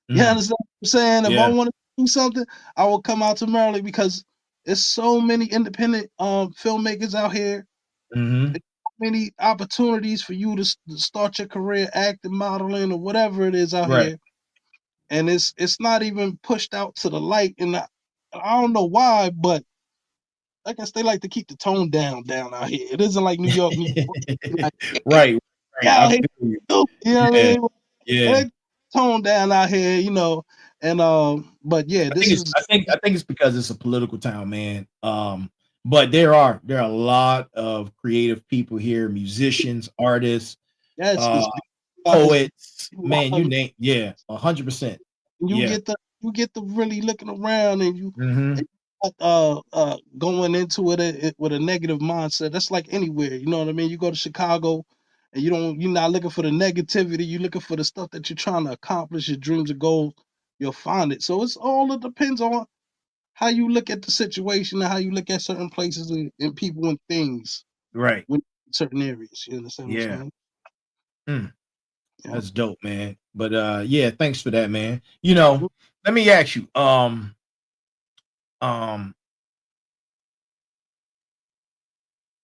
You Mm. understand what I'm saying? If I Yeah. wanted to do something, I would come out to Maryland because there's so many independent filmmakers out here. Hmm. There's so many opportunities for you to start your career acting, modeling, or whatever it is out Right. here, and it's not even pushed out to the light. And I don't know why, but I guess they like to keep the tone down out here. It isn't like New York. New York like, Right. Right. I out here, feel you. you know what I Yeah. mean? Yeah. They tone down out here, and but yeah, this is I think it's because it's a political town, man. But there are a lot of creative people here, musicians, artists, yes, uh, it's poets, man, you name, yeah, 100%. You get the really looking around, and you Mm-hmm. going into it with a negative mindset. That's like anywhere, you know what I mean? You go to Chicago and you're not looking for the negativity, you're looking for the stuff that you're trying to accomplish, your dreams and goals, you'll find it. So it depends on how you look at the situation and how you look at certain places and people and things Right. in certain areas. You understand what I'm saying? Mm. Yeah. That's dope, man. But yeah, thanks for that, man. You know, let me ask you,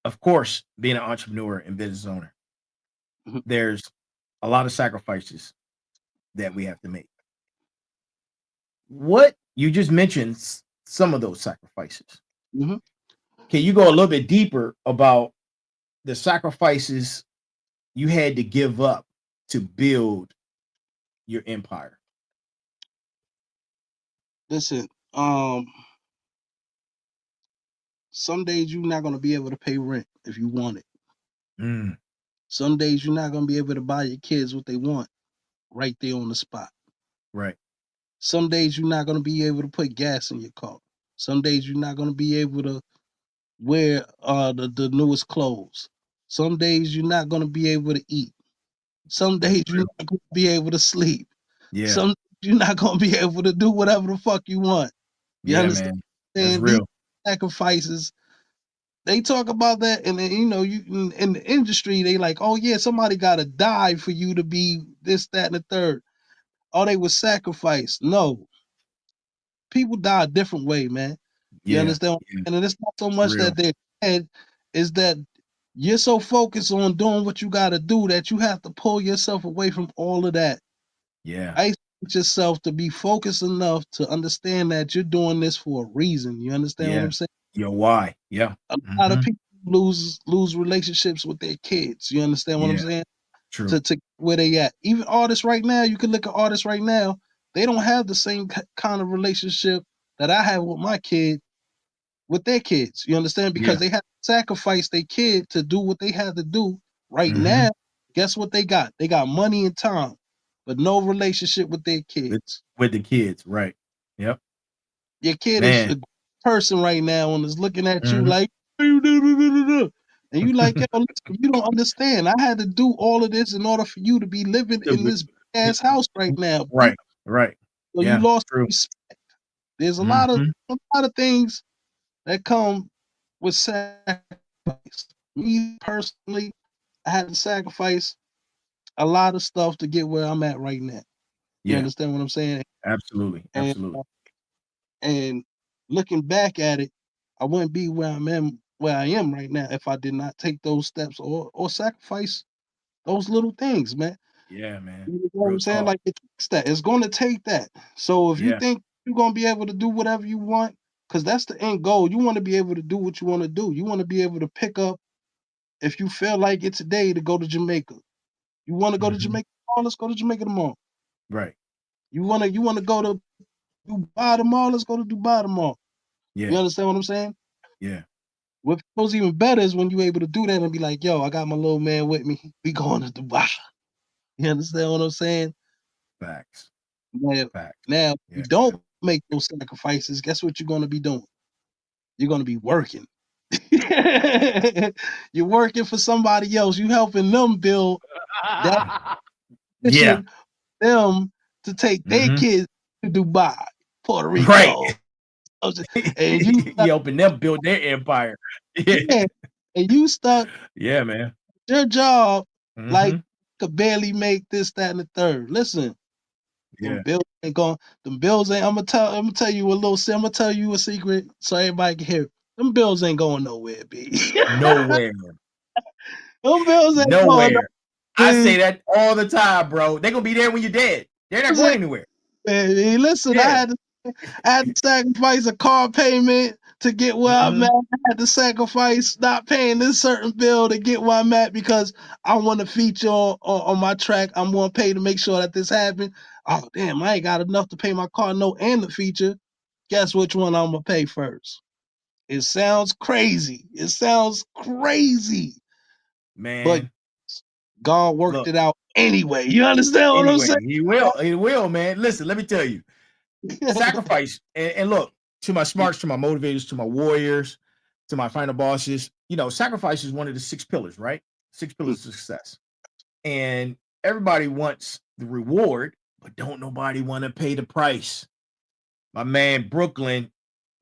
of course, being an entrepreneur and business owner, Mhm. there's a lot of sacrifices that we have to make. What you just mentioned some of those sacrifices. Mhm. Can you go a little bit deeper about the sacrifices you had to give up to build your empire? Listen, some days you're not gonna be able to pay rent if you want it. Mm, Some days you're not gonna be able to buy your kids what they want right there on the spot. right. Some days you're not gonna be able to put gas in your car. Some days you're not gonna be able to wear the newest clothes. Some days you're not gonna be able to eat. Some That's days you're real. not gonna be able to sleep. Yeah. Some you're not gonna be able to do whatever the fuck you want. You Yeah, understand? man. That's And these real. sacrifices, they talk about that, and then, you in the industry, they like, oh yeah, somebody gotta die for you to be this, that, and the third. Oh, they was sacrificed. No, people die a different way, man. You Yeah. understand? Yeah. And it's not so It's much real. that they're dead, is that you're so focused on doing what you gotta do that you have to pull yourself away from all of that. Yeah. Isolate yourself to be focused enough to understand that you're doing this for a reason. You understand what Yeah. I'm saying? Your why. Yeah. A lot of Mm-hmm. people lose relationships with their kids. You understand what I'm Yeah. saying? True. To where they at. Even artists right now, you can look at artists right now. They don't have the same kind of relationship that I have with my kid with their kids. You understand? Because Yeah. they had to sacrifice their kid to do what they had to do. Right Mm-hmm. now, guess what they got? They got money and time, but no relationship with their With kids. with the kids. Right. Yep. Your kid is Man. a person right now and is looking at you Mm-hmm. like, and you like, yo, listen, you don't understand. I had to do all of this in order for you to be living in this ass house right now. Right. Right. So you Yeah. lost True. respect. There's Mm-hmm. a lot of things that come with sacrifice. Me personally, I had to sacrifice a lot of stuff to get where I'm at right now. You Yeah. understand what I'm saying? Absolutely. And Absolutely. and looking back at it, I wouldn't be where I am right now if I did not take those steps or sacrifice those little things, man. Yeah, man. You know what Real I'm saying? talk. Like it takes that. It's gonna take that. So if you Yeah. think you're gonna be able to do whatever you want, because that's the end goal. You want to be able to do what you want to do. You want to be able to pick up if you feel like it today to go to Jamaica. You want to go to Mm-hmm. Jamaica tomorrow? Let's go to Jamaica tomorrow. Right. You wanna go to Dubai tomorrow? Let's go to Dubai tomorrow. You Yeah. understand what I'm saying? Yeah. What feels even better is when you're able to do that and be like, yo, I got my little man with me. We going to Dubai. You understand what I'm saying? Facts. Now, Facts. now, if you Yeah. don't make those sacrifices, guess what you're going to be doing? You're going to be working. You're working for somebody else. You helping them build that Yeah. position, them to take their Mm-hmm. kids to Dubai, Puerto Right. Rico, and you stuck, You helping them build their empire. Yeah. yeah, and you stuck Yeah, man. your job like Mm-hmm. could barely make this, that, and the third. Listen, them Yeah. bills ain't going. Them bills ain't. I'm gonna tell you a little. I'm gonna tell you a secret so everybody can hear. Them bills ain't going nowhere, B. Nowhere. Them bills ain't going Nowhere. I nowhere. say that all the time, bro. They're gonna be there when you're dead. They're not going anywhere. Listen, Yeah. I had to sacrifice a car payment to get where I'm Mm-hmm. at. I had to sacrifice not paying this certain bill to get where I'm at because I want to feature on my track. I'm going to pay to make sure that this happened. Oh, damn, I ain't got enough to pay my car note and the feature. Guess which one I'm going to pay first? It sounds crazy. It sounds crazy. But Man, God worked look, it out anyway. You understand what I'm Anyway, saying? he will, man. Listen, let me tell you, sacrifice. And look, to my smarts, to my motivators, to my warriors, to my final bosses, sacrifice is one of the 6 pillars, right? 6 pillars of success. And everybody wants the reward, but don't nobody want to pay the price. My man Brooklyn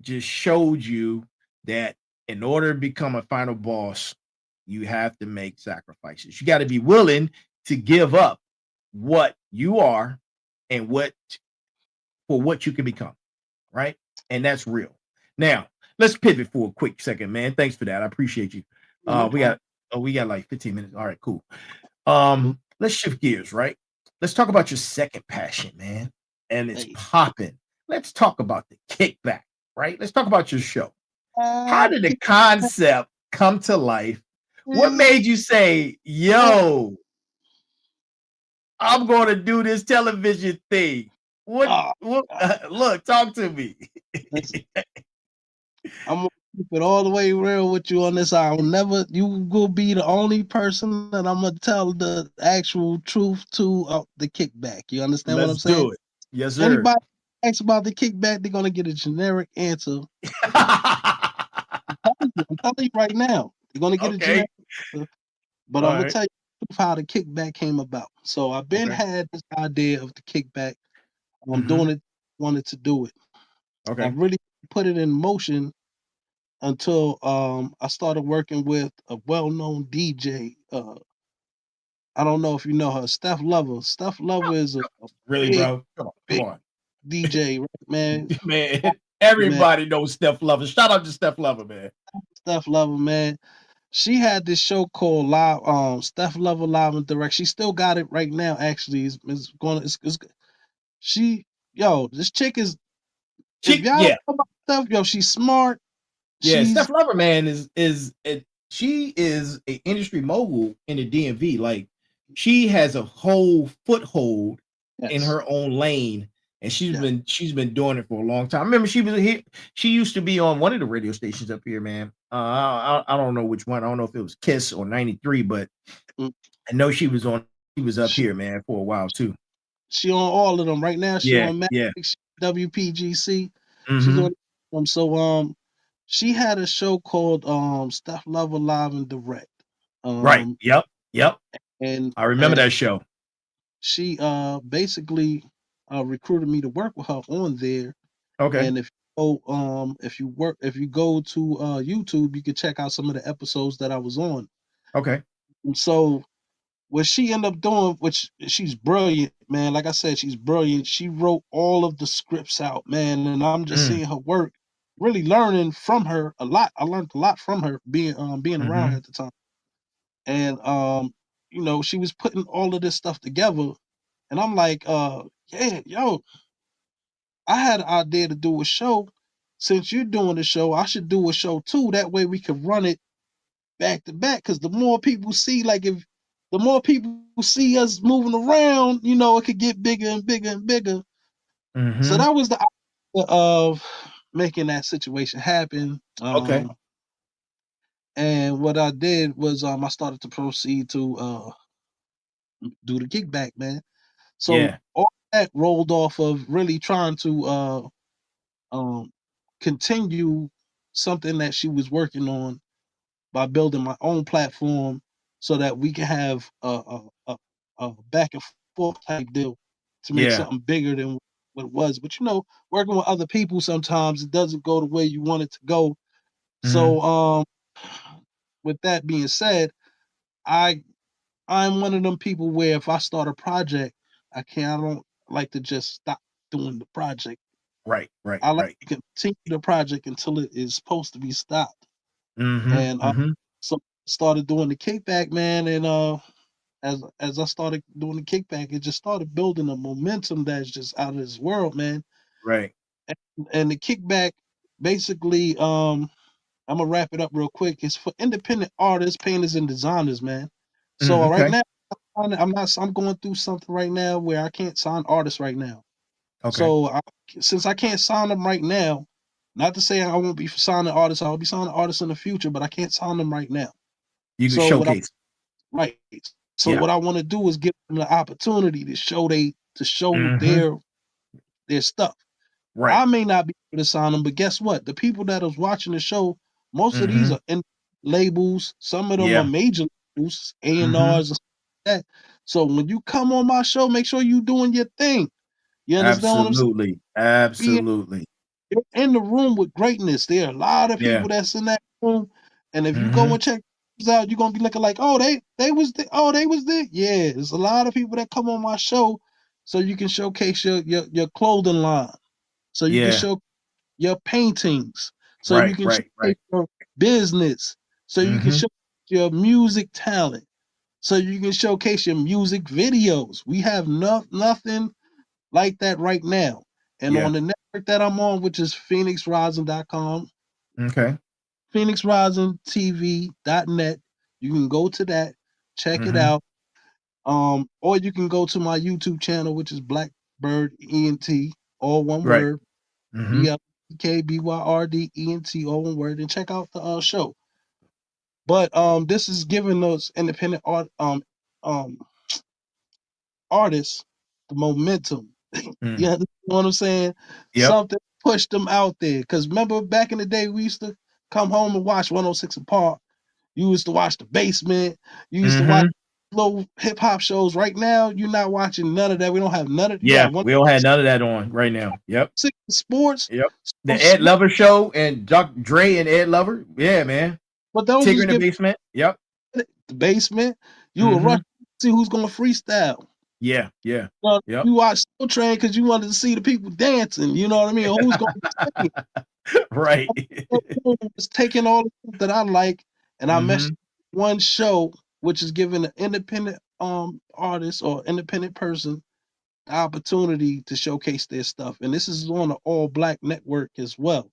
just showed you that in order to become a final boss, you have to make sacrifices. You got to be willing to give up what you are and for what you can become, right? And that's real. Now, let's pivot for a quick second, man. Thanks for that. I appreciate you. We got like 15 minutes. All right, cool. Let's shift gears, right? Let's talk about your second passion, man. And it's popping. Let's talk about the Kickback, right? Let's talk about your show. How did the concept come to life? What made you say, yo, I'm going to do this television thing? Look, talk to me. I'm gonna keep it all the way real with you on this. You will be the only person that I'm gonna tell the actual truth to the Kickback. You understand what I'm saying? Do it. Yes, sir. Anybody asks about the Kickback, they're gonna get a generic answer. I'm telling you right now, they're gonna get a generic answer. But I'm gonna tell you how the Kickback came about. So I've been had this idea of the Kickback. I'm doing it, wanted to do it. Okay. I really put it in motion until I started working with a well-known DJ. I don't know if you know her, Steph Lover. Steph Lover is a really, big, bro. Come on. DJ, right, man. Man, everybody knows Steph Lover. Shout out to Steph Lover, man. Steph Lover, man. She had this show called Live, Steph Lover Live and Direct. She still got it right now. Actually, this chick is. If y'all don't know about Steph, she's smart. Yeah, Steph Lover, man, she is an industry mogul in the DMV. Like, she has a whole foothold in her own lane, and she's been doing it for a long time. I remember she was here. She used to be on one of the radio stations up here, man. I don't know which one. I don't know if it was Kiss or 93, but I know she was up here, man, for a while too. She on all of them right now. She on Magic, WPGC. She's on them. So she had a show called Steph Lover Live and Direct. Right. Yep. And I remember that show. She basically recruited me to work with her on there. Okay. And if you go to YouTube, you can check out some of the episodes that I was on. Okay. And so what she ended up doing, which she's brilliant, man. Like I said, she's brilliant. She wrote all of the scripts out, man. And I'm just seeing her work, really learning from her a lot. I learned a lot from her being around at the time. And she was putting all of this stuff together. And I'm like, I had an idea to do a show. Since you're doing the show, I should do a show too. That way we could run it back to back. Because the more people see, the more people see us moving around, it could get bigger and bigger and bigger. So that was the idea of making that situation happen. Okay. And what I did was I started to proceed to do the Kickback, man. So all that rolled off of really trying to continue something that she was working on by building my own platform so that we can have a back and forth type deal to make something bigger than what it was. But working with other people sometimes it doesn't go the way you want it to go. So with that being said, I'm one of them people where if I start a project, I don't like to just stop doing the project. Right. I like to continue the project until it is supposed to be stopped. And so I started doing the Kickback, man. And as I started doing the Kickback, it just started building a momentum that's just out of this world, man. Right. And the Kickback, basically, I'm gonna wrap it up real quick. It's for independent artists, painters, and designers, man. So right now, I'm going through something right now where I can't sign artists right now. Okay. So since I can't sign them right now, not to say I won't be signing artists, I'll be signing artists in the future, but I can't sign them right now. You can showcase. Right. So what I want to do is give them the opportunity to show their stuff. Right. I may not be able to sign them, but guess what? The people that is watching the show, most of these are in labels. Some of them are major labels, A&Rs, and that. So when you come on my show, make sure you doing your thing. You understand what I'm saying? Absolutely. You're in the room with greatness. There are a lot of Yeah. people that's in that room, and if you go and check out, you're gonna be looking like, oh, they was there. Oh, they was there. Yeah, there's a lot of people that come on my show, so you can showcase your clothing line, so you can show your paintings, so you can showcase your business, so you can show your music talent, so you can showcase your music videos. We have nothing like that right now. And on the network that I'm on, which is phoenixrising.com, Okay. phoenixrisingtv.net, you can go to that, check it out. Or you can go to my YouTube channel, which is Black Byrd ENT, all one Right. word, BLKBYRDENT, all one word, and check out the show. But this is giving those independent artists the momentum. You understand what I'm saying? Yep. Something pushed them out there. Because remember back in the day, we used to come home and watch 106 Apart. You used to watch The Basement. You used to watch little hip hop shows. Right now, you're not watching none of that. We don't have none of. You got We don't have none of that on right now. Yep. sports. Yep. The Ed Lover show and Dr. Dre and Ed Lover. Yeah, man. But those Tigger was in the Basement. Yep. The Basement. You were rushing to see who's gonna freestyle. Yeah. You watch Soul Train because you wanted to see the people dancing. You know what I mean? Or who's gonna sing? Right. It's taking all the stuff that I like, and I meshed one show, which is giving an independent artist or independent person the opportunity to showcase their stuff. And this is on an all black network as well.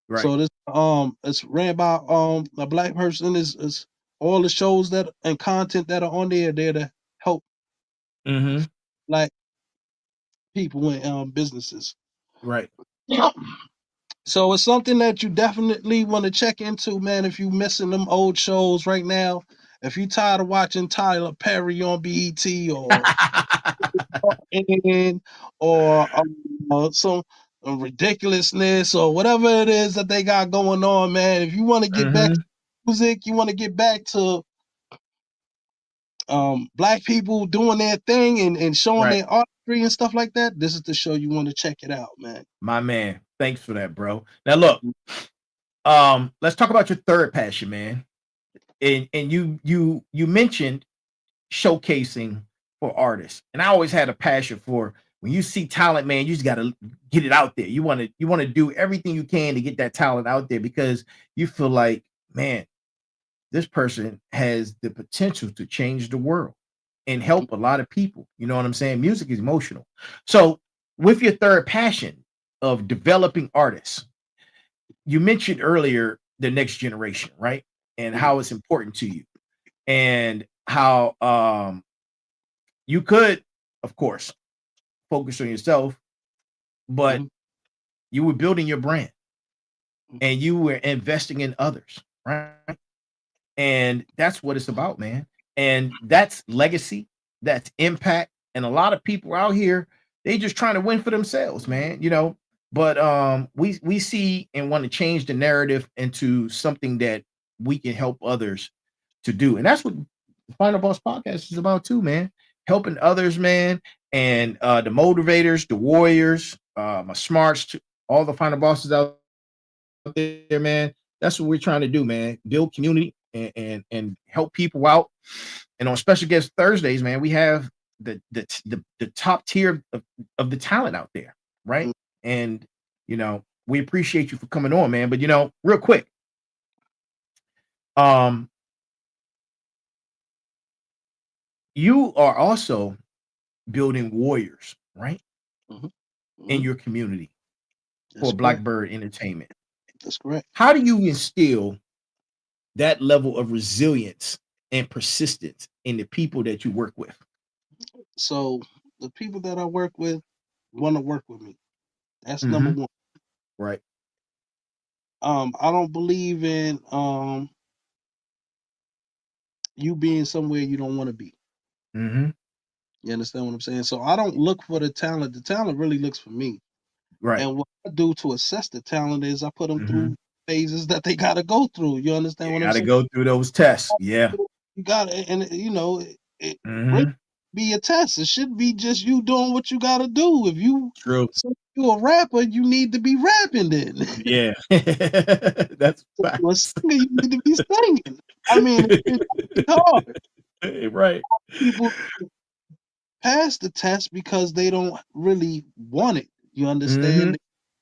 Right. So this it's ran by a black person. Is all the shows that and content that are on there to help black people and businesses. Right. So it's something that you definitely want to check into, man. If you missing them old shows right now, if you tired of watching Tyler Perry on BET or some ridiculousness or whatever it is that they got going on, man. If you want to get back to music, you want to get back to black people doing their thing and showing their artistry and stuff like that, this is the show you want to check it out, man. My man, thanks for that, bro. Now look, let's talk about your third passion, man. And you mentioned showcasing for artists, and I always had a passion for when you see talent, man. You just got to get it out there. You want to do everything you can to get that talent out there because you feel like, man, this person has the potential to change the world and help a lot of people. You know what I'm saying? Music is emotional. So, with your third passion of developing artists, you mentioned earlier the next generation, right? And how it's important to you, and how you could, of course, focus on yourself, but you were building your brand and you were investing in others, right? And that's what it's about, man. And that's legacy, that's impact. And a lot of people out here, they just trying to win for themselves, man. But we see and want to change the narrative into something that we can help others to do. And that's what the Final Boss Podcast is about too, man. Helping others, man, and the motivators, the warriors, my smarts, all the final bosses out there, man. That's what we're trying to do, man. Build community and help people out. And on Special Guest Thursdays, man, we have the top tier of the talent out there, right? And we appreciate you for coming on, man. But real quick, you are also building warriors, right? In your community for Black Byrd Entertainment. That's correct. How do you instill that level of resilience and persistence in the people that you work with? So the people that I work with want to work with me. That's number one. Right. I don't believe in you being somewhere you don't want to be. Mm-hmm. You understand what I'm saying? So I don't look for the talent. The talent really looks for me. Right. And what I do to assess the talent is I put them Mm-hmm. through phases that they got to go through. You understand You what I'm got to saying? go through those tests. Yeah. You got to, and you know, it really Mm-hmm. be a test. It should be just you doing what you got to do. If you True. say you a rapper, you need to be rapping then. Yeah. That's If you a facts. singer, you need to be singing. I mean, it's hard. Right. People pass the test because they don't really want it. You Mm-hmm. understand?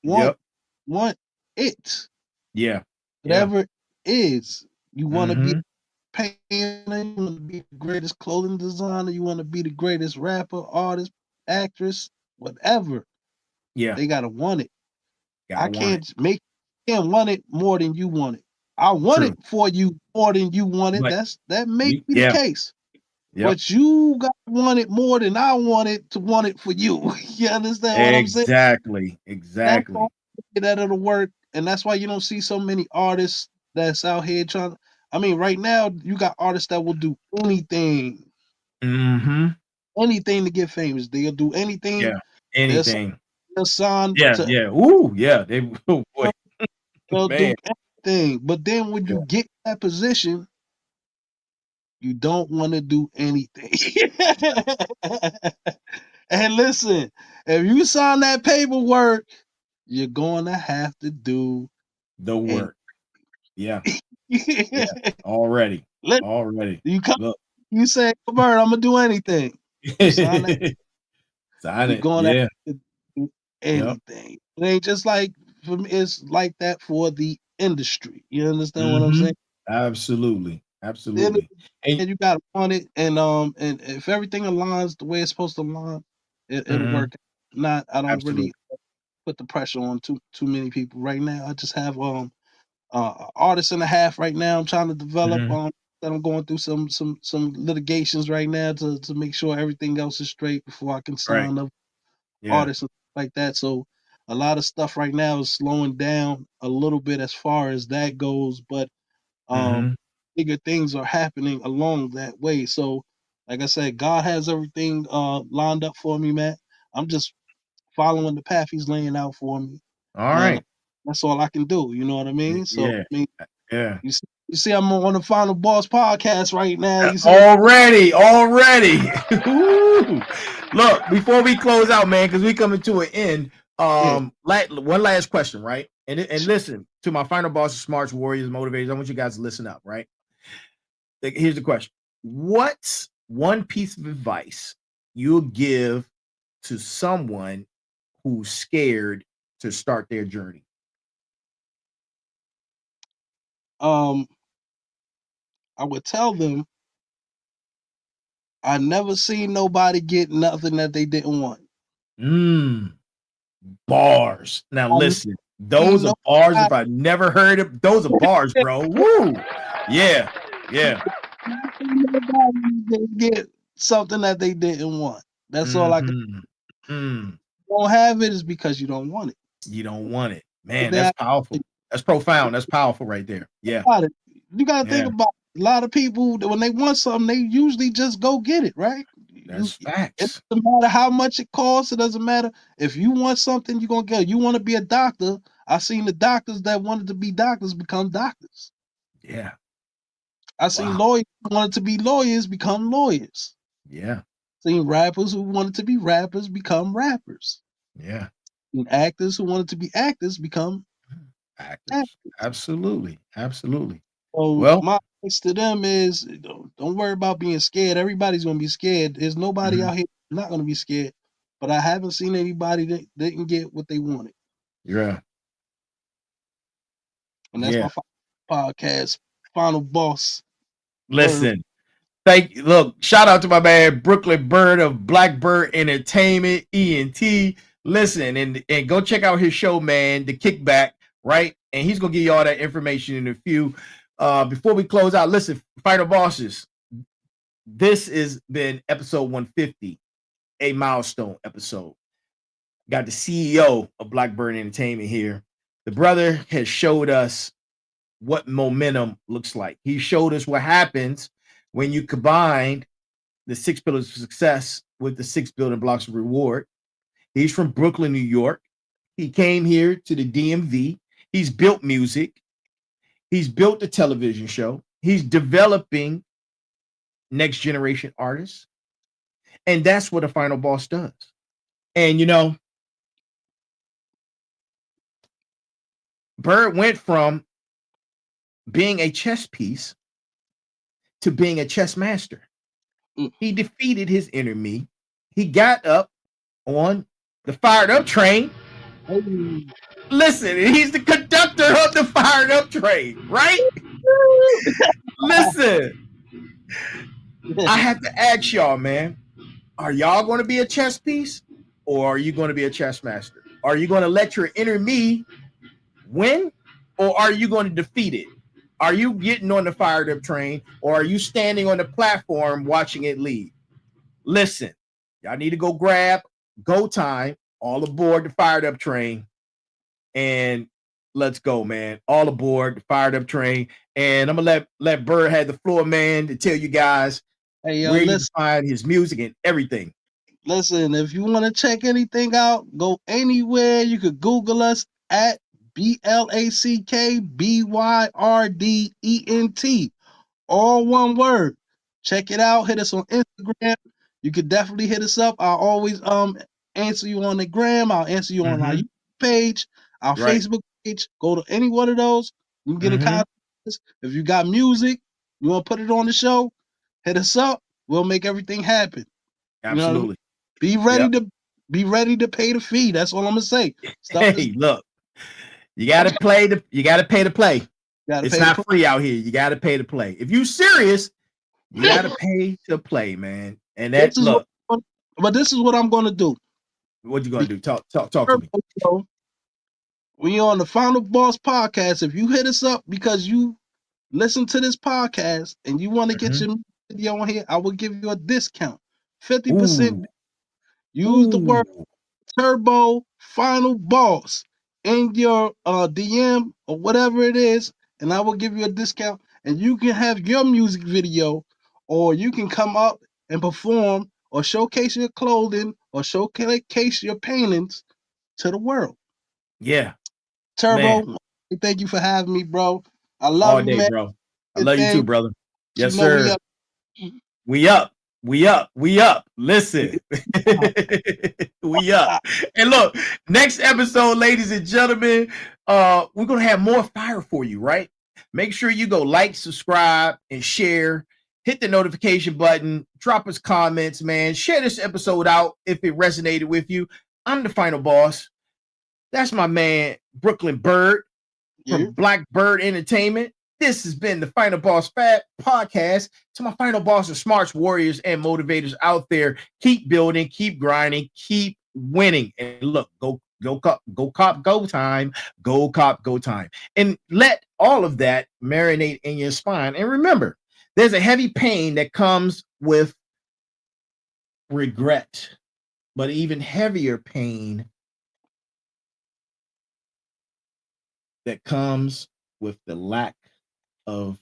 They want Yep. want it, Yeah. Yeah. whatever it is. You want to be Mm-hmm. a painter, you want to be the greatest clothing designer, you want to be the greatest rapper, artist, actress, whatever. Yeah. They gotta want it. Gotta I want it. can't want it more than you want it. I want True. it for you more than you want it. But That may you, be the yeah. case. Yep. But you got to want it more than I want it to want it for you. You understand what I'm saying? Exactly. That's why Exactly. that it'll work, and that's why you don't see so many artists that's out here trying. I mean, right now you got artists that will do Mm-hmm. anything to get famous. They'll do anything. Yeah. They'll, Anything. they'll sign Yeah. to. Yeah. Ooh. Yeah. They. Oh boy. They'll Man. do anything. But then when Yeah. you get that position, you don't want to do anything. And listen, if you sign that paperwork, you're going to have to do The anything. work. Yeah. Yeah. Already. Let Already. you come, Look. you say, Bird, I'm gonna do anything. You sign that, Sign you're it. going to Yeah. have to do Yep. anything. It ain't just like for me, it's like that for the industry. You understand what I'm Mm-hmm. saying? Absolutely. Then Absolutely. And you gotta want it, and if everything aligns the way it's supposed to align, it'll mhm, work. Not, I don't really absolutely. put the pressure on too many people right now. I just have artist and a half right now. I'm trying to develop Mhm. that I'm going through some litigations right now to make sure everything else is straight before I can Right. sign up Yeah. artists and stuff like that. So a lot of stuff right now is slowing down a little bit as far as that goes, but um Mhm. bigger things are happening along that way. So like I said, God has everything lined up for me, man. I'm just following the path he's laying out for me. All And right. that's all I can do. You know what I mean? So Yeah. I mean, Yeah. you see, I'm on the Final Boss podcast right now. You see, Already. Ooh. Look, before we close out, man, because we coming to an end. yeah. One last question, right? And listen to my final boss, smarts, warriors, motivators. I want you guys to listen up, right? Here's the question: what's one piece of advice you'll give to someone who's scared to start their journey? Um, I would tell them I never seen nobody get nothing that they didn't want. Mm, bars. Now I never listen, seen those are bars. If nobody I never heard of those are bars, bro. Woo! Yeah, yeah. never seen nobody didn't get something that they didn't want. That's all I can. Mm-hmm. Mm. Don't have it is because you don't want it. You don't want it, But man. then That's powerful. That's profound. That's powerful right there. Yeah, about it. You got to think yeah. about a lot of people that when they want something, they usually just go get it, right? That's It facts. doesn't matter how much it costs. It doesn't matter if you want something, you're gonna get it. You want to be a doctor. I seen the doctors that wanted to be doctors become doctors. Yeah. I seen Wow. lawyers who wanted to be lawyers become lawyers. Yeah. Seen rappers who wanted to be rappers become rappers. Yeah. Seen actors who wanted to be actors become Actors. actors. Absolutely. Absolutely. So Well, my advice to them is don't worry about being scared. Everybody's gonna be scared. There's nobody mhm, out here not gonna be scared. But I haven't seen anybody that didn't get what they wanted. yeah. And that's Yeah. my podcast, Final Boss Bird. Listen. Thank you. Look, shout out to my man Brooklyn Bird of Black Byrd Entertainment, ENT. Listen, and go check out his show, man, the Kickback, right? And he's gonna give you all that information in a few. Before we close out, listen, Fighter Bosses, this has been episode 150, a milestone episode. Got the CEO of Black Byrd Entertainment here. The brother has showed us what momentum looks like. He showed us what happens when you combine the 6 pillars of success with the 6 building blocks of reward. He's from Brooklyn, New York. He came here to the DMV. He's built music. He's built a television show. He's developing next generation artists. And that's what a final boss does. And, you know, Byrd went from being a chess piece to being a chess master. He defeated his enemy. He got up on the fired up train. Listen, he's the conductor of the fired up train, right? Listen, I have to ask y'all, man, are y'all going to be a chess piece or are you going to be a chess master? Are you going to let your enemy win or are you going to defeat it? Are you getting on the fired up train or are you standing on the platform watching it leave? Listen, y'all need to go grab Go Time, all aboard the fired up train, and let's go, man. All aboard the fired up train. And I'm gonna let Byrd have the floor, man, to tell you guys where you can find his music and everything. Listen, if you want to check anything out, go anywhere. You could Google us at BlackByrdent, all one word. Check it out. Hit us on Instagram. You could definitely hit us up. I'll always answer you on the gram. I'll answer you on our YouTube page, our Facebook page. Go to any one of those. You can get in contact with us. If you got music, you want to put it on the show, hit us up. We'll make everything happen. Absolutely. You know, be ready to pay the fee. That's all I'm gonna say. Look, you gotta pay to play. It's not free out here. You gotta pay to play. If you serious, you gotta pay to play, man. And that's but this is what I'm gonna do. What you gonna do? Talk to me. We on the Final Boss podcast. If you hit us up because you listen to this podcast and you want to get your video on here, I will give you a discount, 50%. Use the word Turbo Final Boss in your DM or whatever it is, and I will give you a discount. And you can have your music video, or you can come up and perform, or showcase your clothing, or showcase your paintings to the world. Yeah, Turbo, man. Thank you for having me, bro. I love you, man. Bro. I love you too, brother. Yes, sir. We up. Listen, we up. And look, next episode, ladies and gentlemen, we're gonna have more fire for you, right? Make sure you go like, subscribe, and share. Hit the notification button. Drop us comments, man. Share this episode out if it resonated with you. I'm the Final Boss. That's my man, Brooklyn Byrd from Black Byrd Entertainment. This has been the Final Boss podcast. To my Final Bosses, smarts, warriors, and motivators out there, keep building, keep grinding, keep winning. And look, go cop, go time, go cop, go time. And let all of that marinate in your spine. And remember, there's a heavy pain that comes with regret, but even heavier pain that comes with the lack of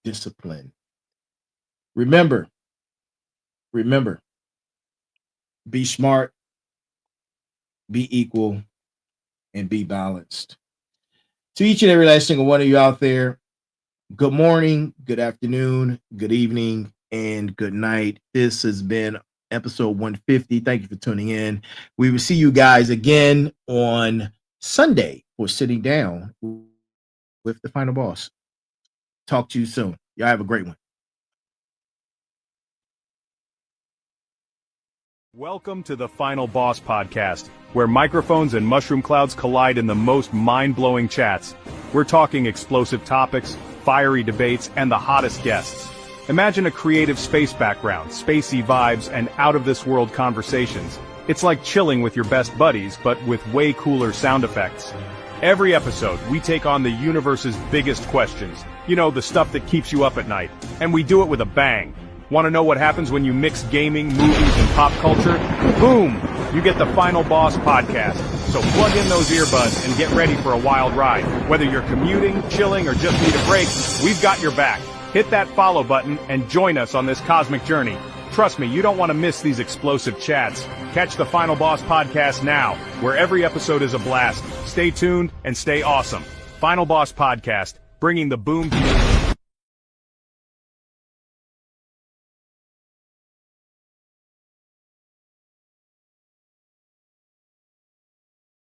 discipline. Remember, be smart, be equal, and be balanced. To each and every last single one of you out there, good morning, good afternoon, good evening, and good night. This has been episode 150. Thank you for tuning in. We will see you guys again on Sunday for Sitting Down with the Final Boss. Talk to you soon. Y'all have a great one. Welcome to the Final Boss podcast, where microphones and mushroom clouds collide in the most mind-blowing chats. We're talking explosive topics, fiery debates, and the hottest guests. Imagine a creative space background, spacey vibes, and out-of-this-world conversations. It's like chilling with your best buddies, but with way cooler sound effects. Every episode, we take on the universe's biggest questions. You know, the stuff that keeps you up at night. And we do it with a bang. Want to know what happens when you mix gaming, movies, and pop culture? Boom! You get the Final Boss podcast. So plug in those earbuds and get ready for a wild ride. Whether you're commuting, chilling, or just need a break, we've got your back. Hit that follow button and join us on this cosmic journey. Trust me, you don't want to miss these explosive chats. Catch the Final Boss Podcast now, where every episode is a blast. Stay tuned and stay awesome. Final Boss Podcast, bringing the boom to you.